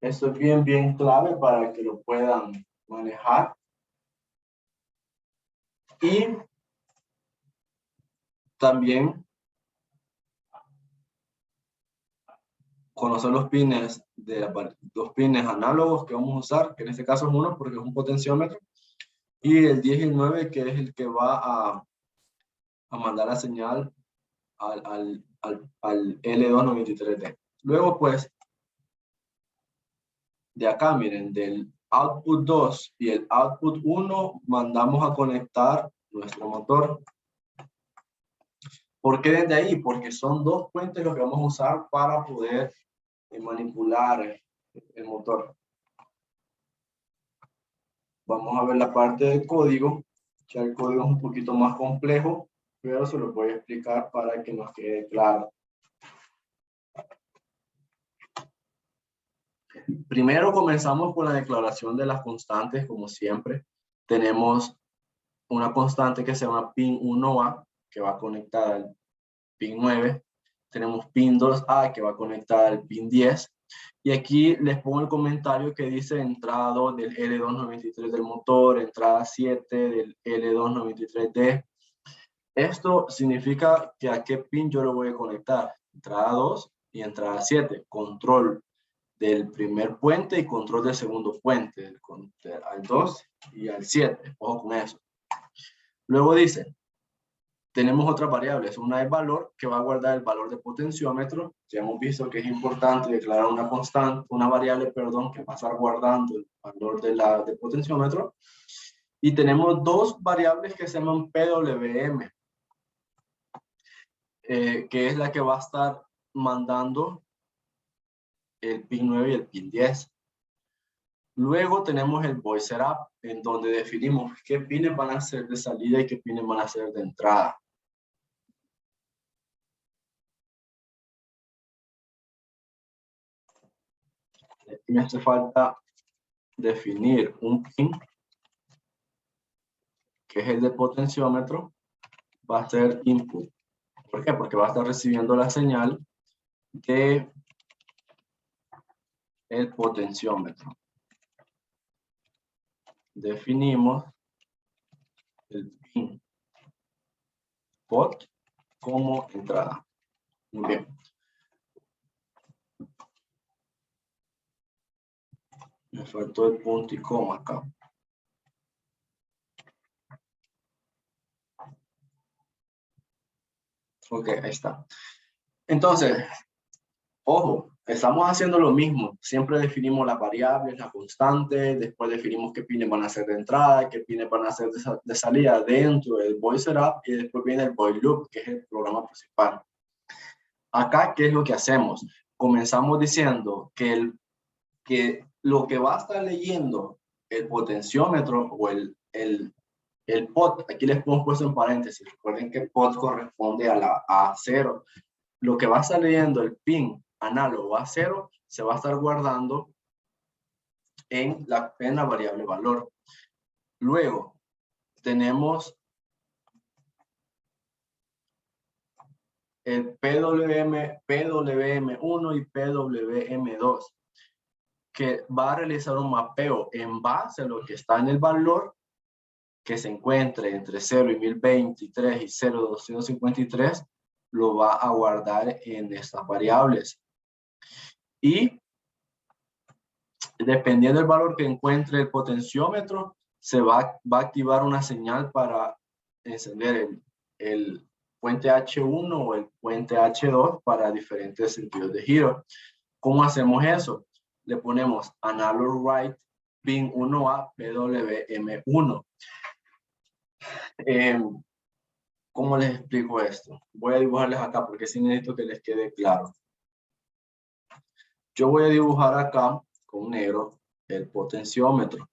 Esto es bien clave para que lo puedan manejar. Y también conocer los pines los pines análogos que vamos a usar, que en este caso es uno porque es un potenciómetro, y el 10 y el 9 que es el que va a mandar la señal al L293D. Luego, pues, de acá, miren, del output 2 y el output 1 mandamos a conectar nuestro motor. ¿Por qué desde ahí? Porque son dos puentes los que vamos a usar para poder manipular el motor. Vamos a ver la parte del código. Ya el código es un poquito más complejo, pero se lo voy a explicar para que nos quede claro. Primero comenzamos con la declaración de las constantes, como siempre. Tenemos una constante que se llama pin 1A, que va conectada al pin 9. Tenemos pin 2A, que va conectada al pin 10. Y aquí les pongo el comentario que dice entrada 2 del L293 del motor, entrada 7 del L293D. Esto significa que a qué pin yo lo voy a conectar. Entrada 2 y entrada 7. Control del primer puente y control del segundo puente, al 2 y al 7. Ojo con eso. Luego dice, tenemos otras variables. Una es valor, que va a guardar el valor de potenciómetro. Ya hemos visto que es importante declarar una constante, una variable, perdón, que va a estar guardando el valor de potenciómetro. Y tenemos dos variables que se llaman PWM, que es la que va a estar mandando el pin 9 y el pin 10. Luego tenemos el void setup, en donde definimos qué pines van a ser de salida y qué pines van a ser de entrada. Aquí me hace falta definir un pin, que es el de potenciómetro, va a ser input. ¿Por qué? Porque va a estar recibiendo la señal de el potenciómetro. Definimos el pin pot como entrada. Muy bien. Me faltó el punto y coma acá. Ok, ahí está. Entonces, ojo, estamos haciendo lo mismo. Siempre definimos las variables, las constantes, después definimos qué pines van a ser de entrada, qué pines van a ser de salida dentro del void setup, y después viene el void loop, que es el programa principal. Acá, ¿qué es lo que hacemos? Comenzamos diciendo que lo que va a estar leyendo el potenciómetro o el pot, aquí les pongo puesto en paréntesis, recuerden que pot corresponde a la A0. Lo que va a estar leyendo el pin análogo a 0 se va a estar guardando en la variable valor. Luego tenemos el PWM1 y PWM2, que va a realizar un mapeo en base a lo que está en el valor que se encuentre entre 0 y 1023 y 0,253, lo va a guardar en estas variables. Y dependiendo del valor que encuentre el potenciómetro, se va a activar una señal para encender el puente H1 o el puente H2 para diferentes sentidos de giro. ¿Cómo hacemos eso? Le ponemos analog write pin 1A PWM1. ¿Cómo les explico esto? Voy a dibujarles acá porque sí necesito que les quede claro. Yo voy a dibujar acá con negro el potenciómetro.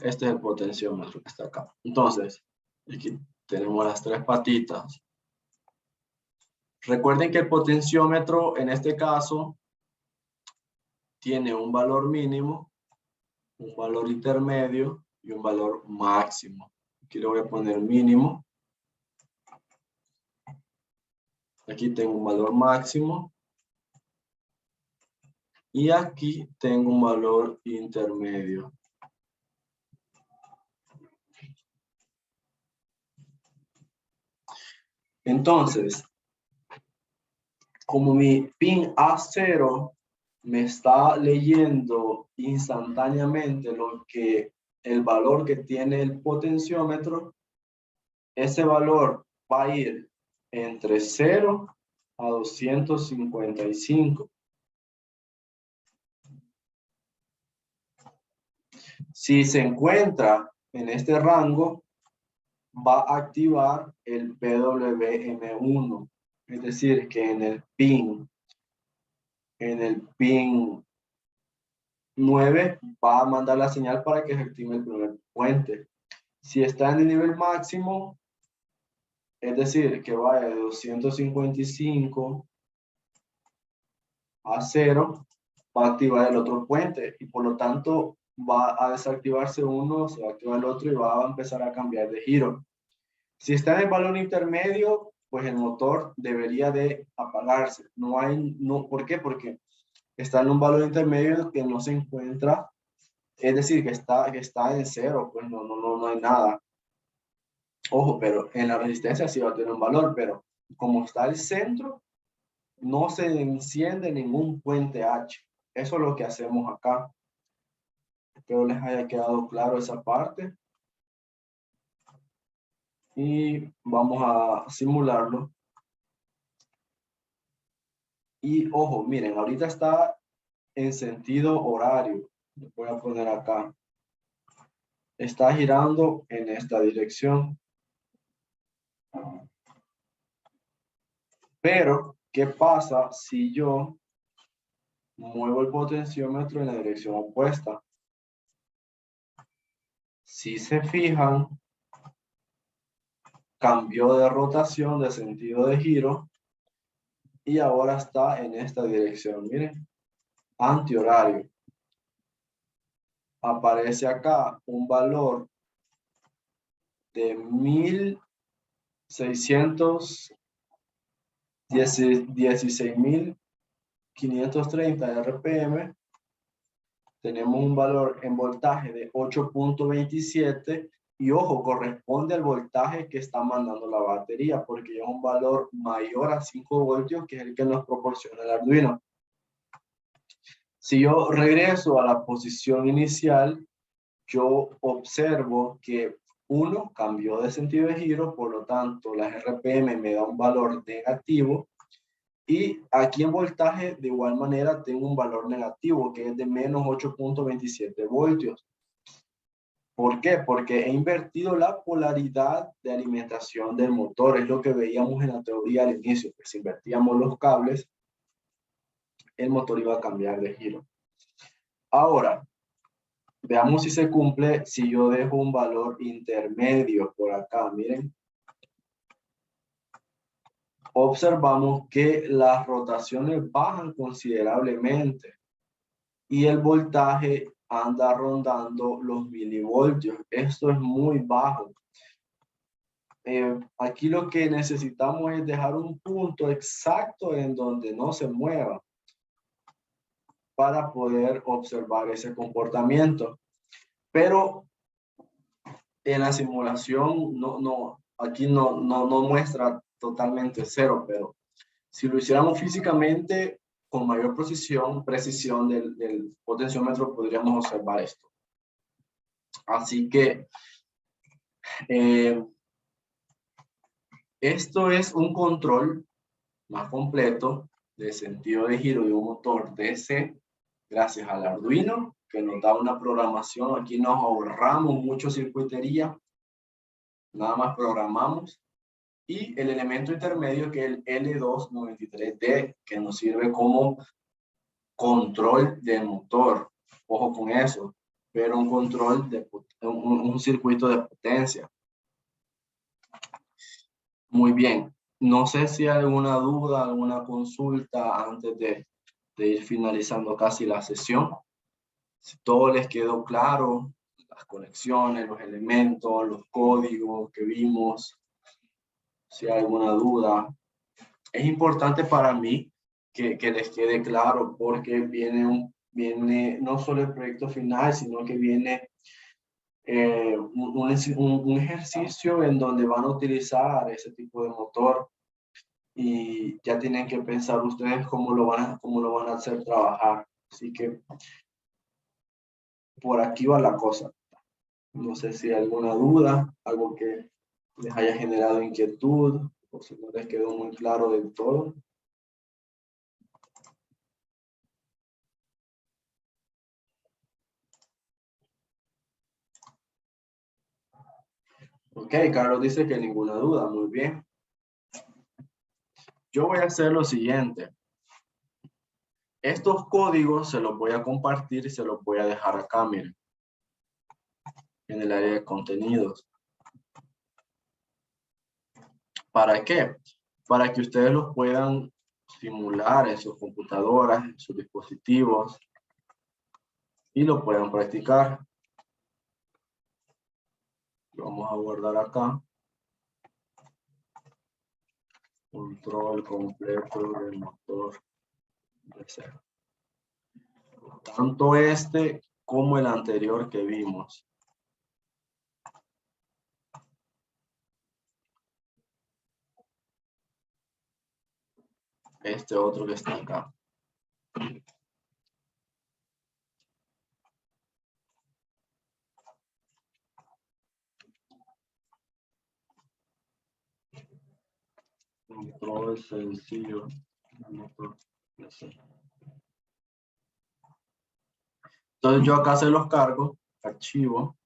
Este es el potenciómetro que está acá. Entonces, aquí tenemos las tres patitas. Recuerden que el potenciómetro en este caso tiene un valor mínimo, un valor intermedio y un valor máximo. Aquí le voy a poner mínimo. Aquí tengo un valor máximo. Y aquí tengo un valor intermedio. Entonces, como mi pin A0 me está leyendo instantáneamente el valor que tiene el potenciómetro, ese valor va a ir entre 0 a 255. Si se encuentra en este rango, va a activar el PWM1. Es decir, que en el pin 9 va a mandar la señal para que se active el primer puente. Si está en el nivel máximo, es decir, que vaya de 255 a 0, va a activar el otro puente y por lo tanto va a desactivarse uno, se va a activar el otro y va a empezar a cambiar de giro. Si está en el valor intermedio, pues el motor debería de apagarse. ¿Por qué? Porque está en un valor intermedio que no se encuentra, es decir, que está en 0, pues no hay nada. Ojo, pero en la resistencia sí va a tener un valor, pero como está el centro, no se enciende ningún puente H. Eso es lo que hacemos acá. Espero les haya quedado claro esa parte. Y vamos a simularlo. Y ojo, miren, ahorita está en sentido horario. Lo voy a poner acá. Está girando en esta dirección. Pero, ¿qué pasa si yo muevo el potenciómetro en la dirección opuesta. Si se fijan, cambió de rotación, de sentido de giro, y ahora está en esta dirección. Miren, antihorario. Aparece acá un valor de 16.530 RPM. Tenemos un valor en voltaje de 8.27 y ojo, corresponde al voltaje que está mandando la batería porque es un valor mayor a 5 voltios que es el que nos proporciona el Arduino. Si yo regreso a la posición inicial, yo observo que 1 cambió de sentido de giro, por lo tanto la RPM me da un valor negativo. Y aquí en voltaje, de igual manera, tengo un valor negativo, que es de menos 8.27 voltios. ¿Por qué? Porque he invertido la polaridad de alimentación del motor. Es lo que veíamos en la teoría al inicio, que si invertíamos los cables, el motor iba a cambiar de giro. Ahora, veamos si se cumple si yo dejo un valor intermedio por acá. Miren. Observamos que las rotaciones bajan considerablemente y el voltaje anda rondando los milivoltios. Esto es muy bajo. Aquí lo que necesitamos es dejar un punto exacto en donde no se mueva para poder observar ese comportamiento. Pero en la simulación aquí no muestra totalmente cero, pero si lo hiciéramos físicamente, con mayor precisión del potenciómetro, podríamos observar esto. Así que esto es un control más completo de sentido de giro de un motor DC gracias al Arduino, que nos da una programación. Aquí nos ahorramos mucho circuitería, nada más programamos. Y el elemento intermedio, que es el L293D, que nos sirve como control de motor. Ojo con eso, pero un control de un circuito de potencia. Muy bien. No sé si hay alguna duda, alguna consulta antes de ir finalizando casi la sesión. Si todo les quedó claro, las conexiones, los elementos, los códigos que vimos, si hay alguna duda. Es importante para mí que les quede claro porque viene no solo el proyecto final, sino que viene un ejercicio en donde van a utilizar ese tipo de motor y ya tienen que pensar ustedes cómo lo van a hacer trabajar. Así que por aquí va la cosa. No sé si hay alguna duda, algo que les haya generado inquietud o si no les quedó muy claro del todo. Ok, Carlos dice que ninguna duda, muy bien. Yo voy a hacer lo siguiente. Estos códigos se los voy a compartir y se los voy a dejar acá, miren, en el área de contenidos. ¿Para qué? Para que ustedes los puedan simular en sus computadoras, en sus dispositivos y lo puedan practicar. Lo vamos a guardar acá. Control completo del motor de cero. Tanto este como el anterior que vimos. Este otro que está acá. Control sencillo. Entonces yo acá se los cargo, archivo.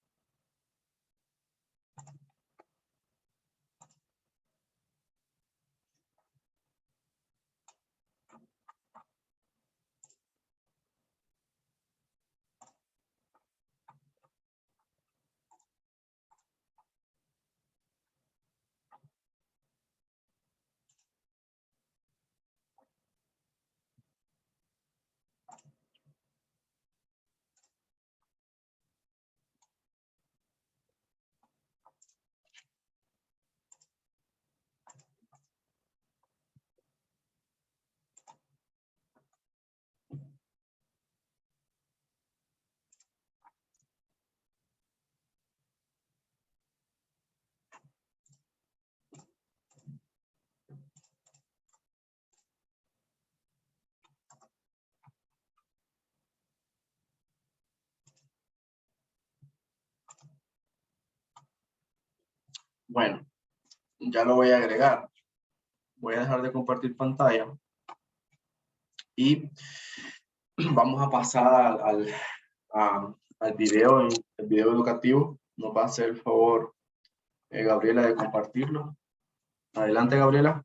Bueno, ya lo voy a agregar. Voy a dejar de compartir pantalla y vamos a pasar al video, el video educativo. Nos va a hacer el favor Gabriela de compartirlo. Adelante, Gabriela.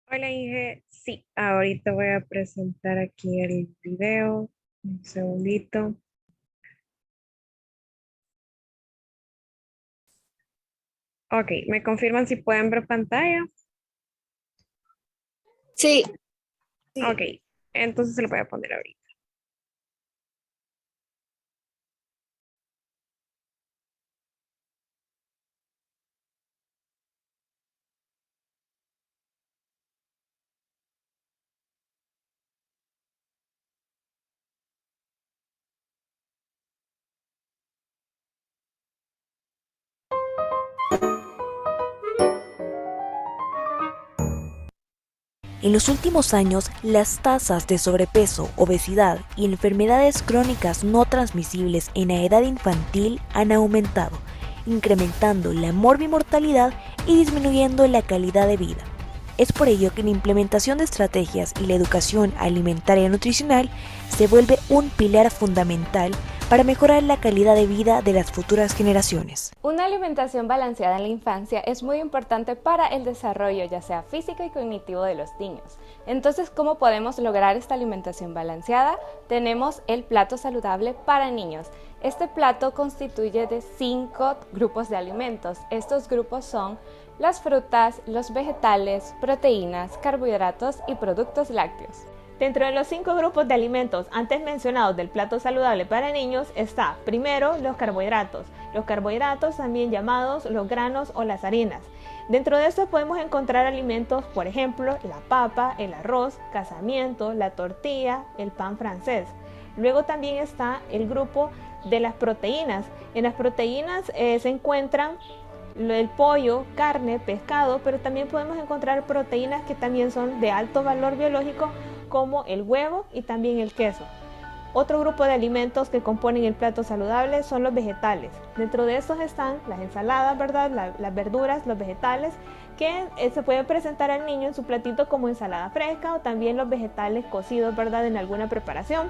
Hola, Inge. Sí, ahorita voy a presentar aquí el video. Un segundito. Ok, ¿me confirman si pueden ver pantalla? Sí. Ok, entonces se lo voy a poner ahorita. En los últimos años, las tasas de sobrepeso, obesidad y enfermedades crónicas no transmisibles en la edad infantil han aumentado, incrementando la morbimortalidad y disminuyendo la calidad de vida. Es por ello que la implementación de estrategias y la educación alimentaria y nutricional se vuelve un pilar fundamental para mejorar la calidad de vida de las futuras generaciones. Una alimentación balanceada en la infancia es muy importante para el desarrollo, ya sea físico y cognitivo de los niños. Entonces, ¿cómo podemos lograr esta alimentación balanceada? Tenemos el plato saludable para niños. Este plato constituye de 5 grupos de alimentos. Estos grupos son las frutas, los vegetales, proteínas, carbohidratos y productos lácteos. Dentro de los 5 grupos de alimentos antes mencionados del plato saludable para niños está primero los carbohidratos también llamados los granos o las harinas. Dentro de estos podemos encontrar alimentos, por ejemplo, la papa, el arroz, casamiento, la tortilla, el pan francés. Luego también está el grupo de las proteínas. En las proteínas se encuentran el pollo, carne, pescado, pero también podemos encontrar proteínas que también son de alto valor biológico, como el huevo y también el queso. Otro grupo de alimentos que componen el plato saludable son los vegetales. Dentro de estos están las ensaladas, ¿verdad? Las verduras, los vegetales, que se pueden presentar al niño en su platito como ensalada fresca o también los vegetales cocidos, ¿verdad? En alguna preparación.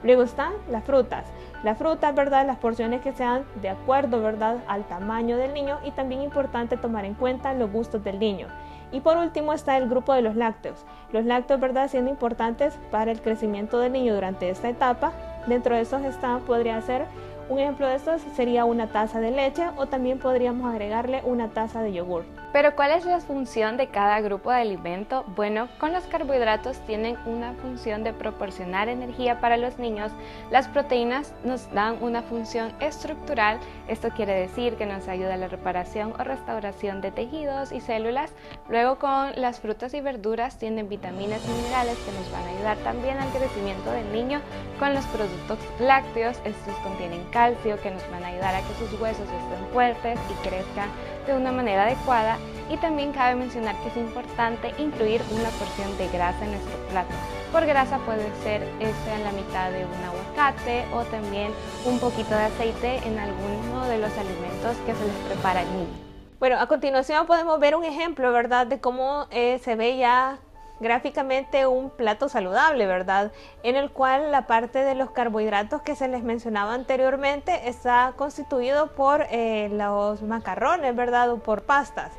Luego están las frutas. Las frutas, ¿verdad? Las porciones que sean de acuerdo, ¿verdad? Al tamaño del niño y también importante tomar en cuenta los gustos del niño. Y por último está el grupo de los lácteos. Los lácteos, ¿verdad?, siendo importantes para el crecimiento del niño durante esta etapa. Dentro de estos podría ser, un ejemplo de estos sería una taza de leche o también podríamos agregarle una taza de yogur. Pero ¿cuál es la función de cada grupo de alimento? Bueno, con los carbohidratos tienen una función de proporcionar energía para los niños. Las proteínas nos dan una función estructural. Esto quiere decir que nos ayuda a la reparación o restauración de tejidos y células. Luego con las frutas y verduras tienen vitaminas y minerales que nos van a ayudar también al crecimiento del niño. Con los productos lácteos, estos contienen calcio que nos van a ayudar a que sus huesos estén fuertes y crezcan de una manera adecuada. Y también cabe mencionar que es importante incluir una porción de grasa en nuestro plato. Por grasa puede ser en la mitad de un aguacate o también un poquito de aceite en alguno de los alimentos que se les prepara al niño. Bueno, a continuación podemos ver un ejemplo, ¿verdad?, de cómo se ve ya gráficamente un plato saludable, ¿verdad?, en el cual la parte de los carbohidratos que se les mencionaba anteriormente está constituido por los macarrones, ¿verdad?, o por pastas.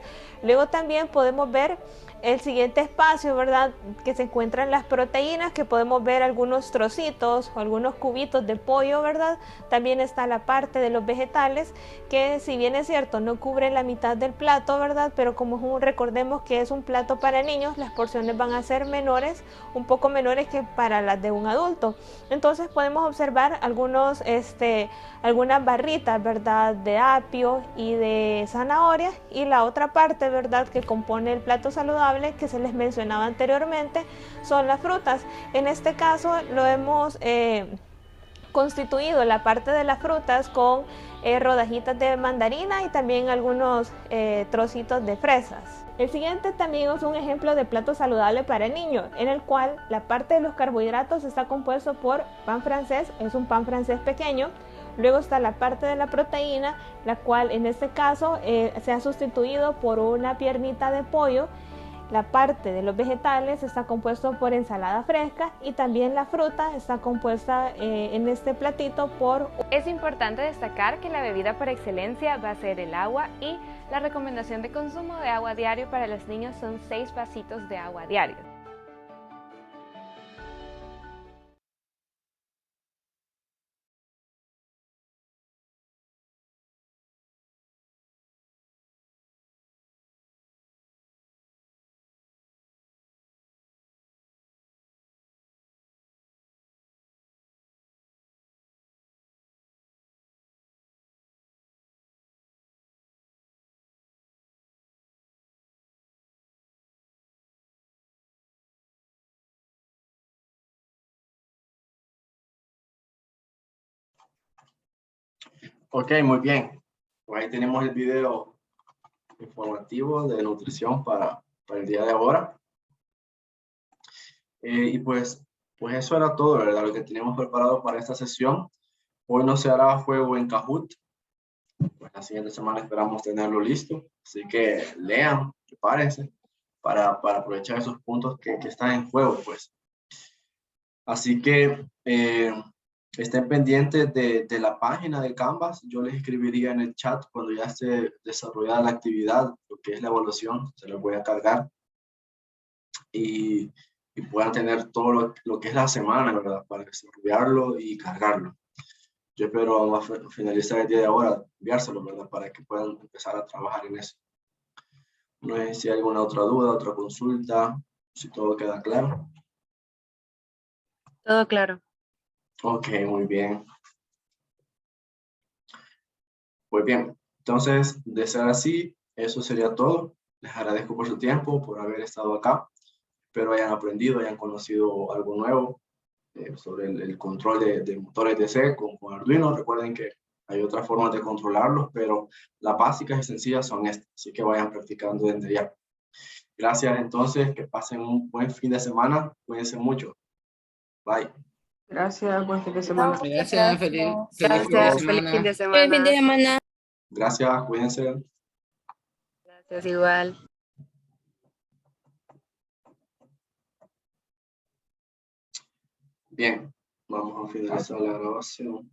Luego también podemos ver el siguiente espacio, ¿verdad?, que se encuentran las proteínas, que podemos ver algunos trocitos o algunos cubitos de pollo, ¿verdad? También está la parte de los vegetales, que si bien es cierto no cubre la mitad del plato, ¿verdad?, pero como recordemos que es un plato para niños, las porciones van a ser menores, un poco menores que para las de un adulto. Entonces podemos observar algunas barritas, ¿verdad?, de apio y de zanahoria, y la otra parte, ¿verdad?, que compone el plato saludable que se les mencionaba anteriormente son las frutas. En este caso lo hemos constituido la parte de las frutas con rodajitas de mandarina y también algunos trocitos de fresas. El siguiente también es un ejemplo de plato saludable para el niño, en el cual la parte de los carbohidratos está compuesto por pan francés, es un pan francés pequeño, Luego está la parte de la proteína, la cual en este caso se ha sustituido por una piernita de pollo. La parte de los vegetales está compuesto por ensalada fresca y también la fruta está compuesta en este platito por... Es importante destacar que la bebida por excelencia va a ser el agua y la recomendación de consumo de agua diario para los niños son 6 vasitos de agua diario. Ok, muy bien. Pues ahí tenemos el video informativo de nutrición para el día de ahora. Y pues eso era todo, ¿verdad? Lo que teníamos preparado para esta sesión. Hoy no se hará juego en Kahoot. Pues la siguiente semana esperamos tenerlo listo. Así que lean, prepárense para aprovechar esos puntos que están en juego, pues. Así que estén pendientes de la página de Canvas. Yo les escribiría en el chat cuando ya esté desarrollada la actividad, lo que es la evaluación, se los voy a cargar. Y puedan tener todo lo que es la semana, ¿verdad? Para desarrollarlo y cargarlo. Yo espero finalizar el día de ahora, enviárselo, ¿verdad? Para que puedan empezar a trabajar en eso. No sé si hay alguna otra duda, otra consulta, si todo queda claro. Todo claro. Ok, muy bien. Pues bien, entonces, de ser así, eso sería todo. Les agradezco por su tiempo, por haber estado acá. Espero hayan aprendido, hayan conocido algo nuevo sobre el control de motores DC con Arduino. Recuerden que hay otras formas de controlarlos, pero las básicas y sencillas son estas. Así que vayan practicando desde ya. Gracias, entonces, que pasen un buen fin de semana. Cuídense mucho. Bye. Gracias, buen fin de semana. Gracias, feliz fin de Gracias, feliz fin de semana. Feliz fin de semana. Gracias, cuídense. Gracias, igual. Bien, vamos a finalizar la grabación.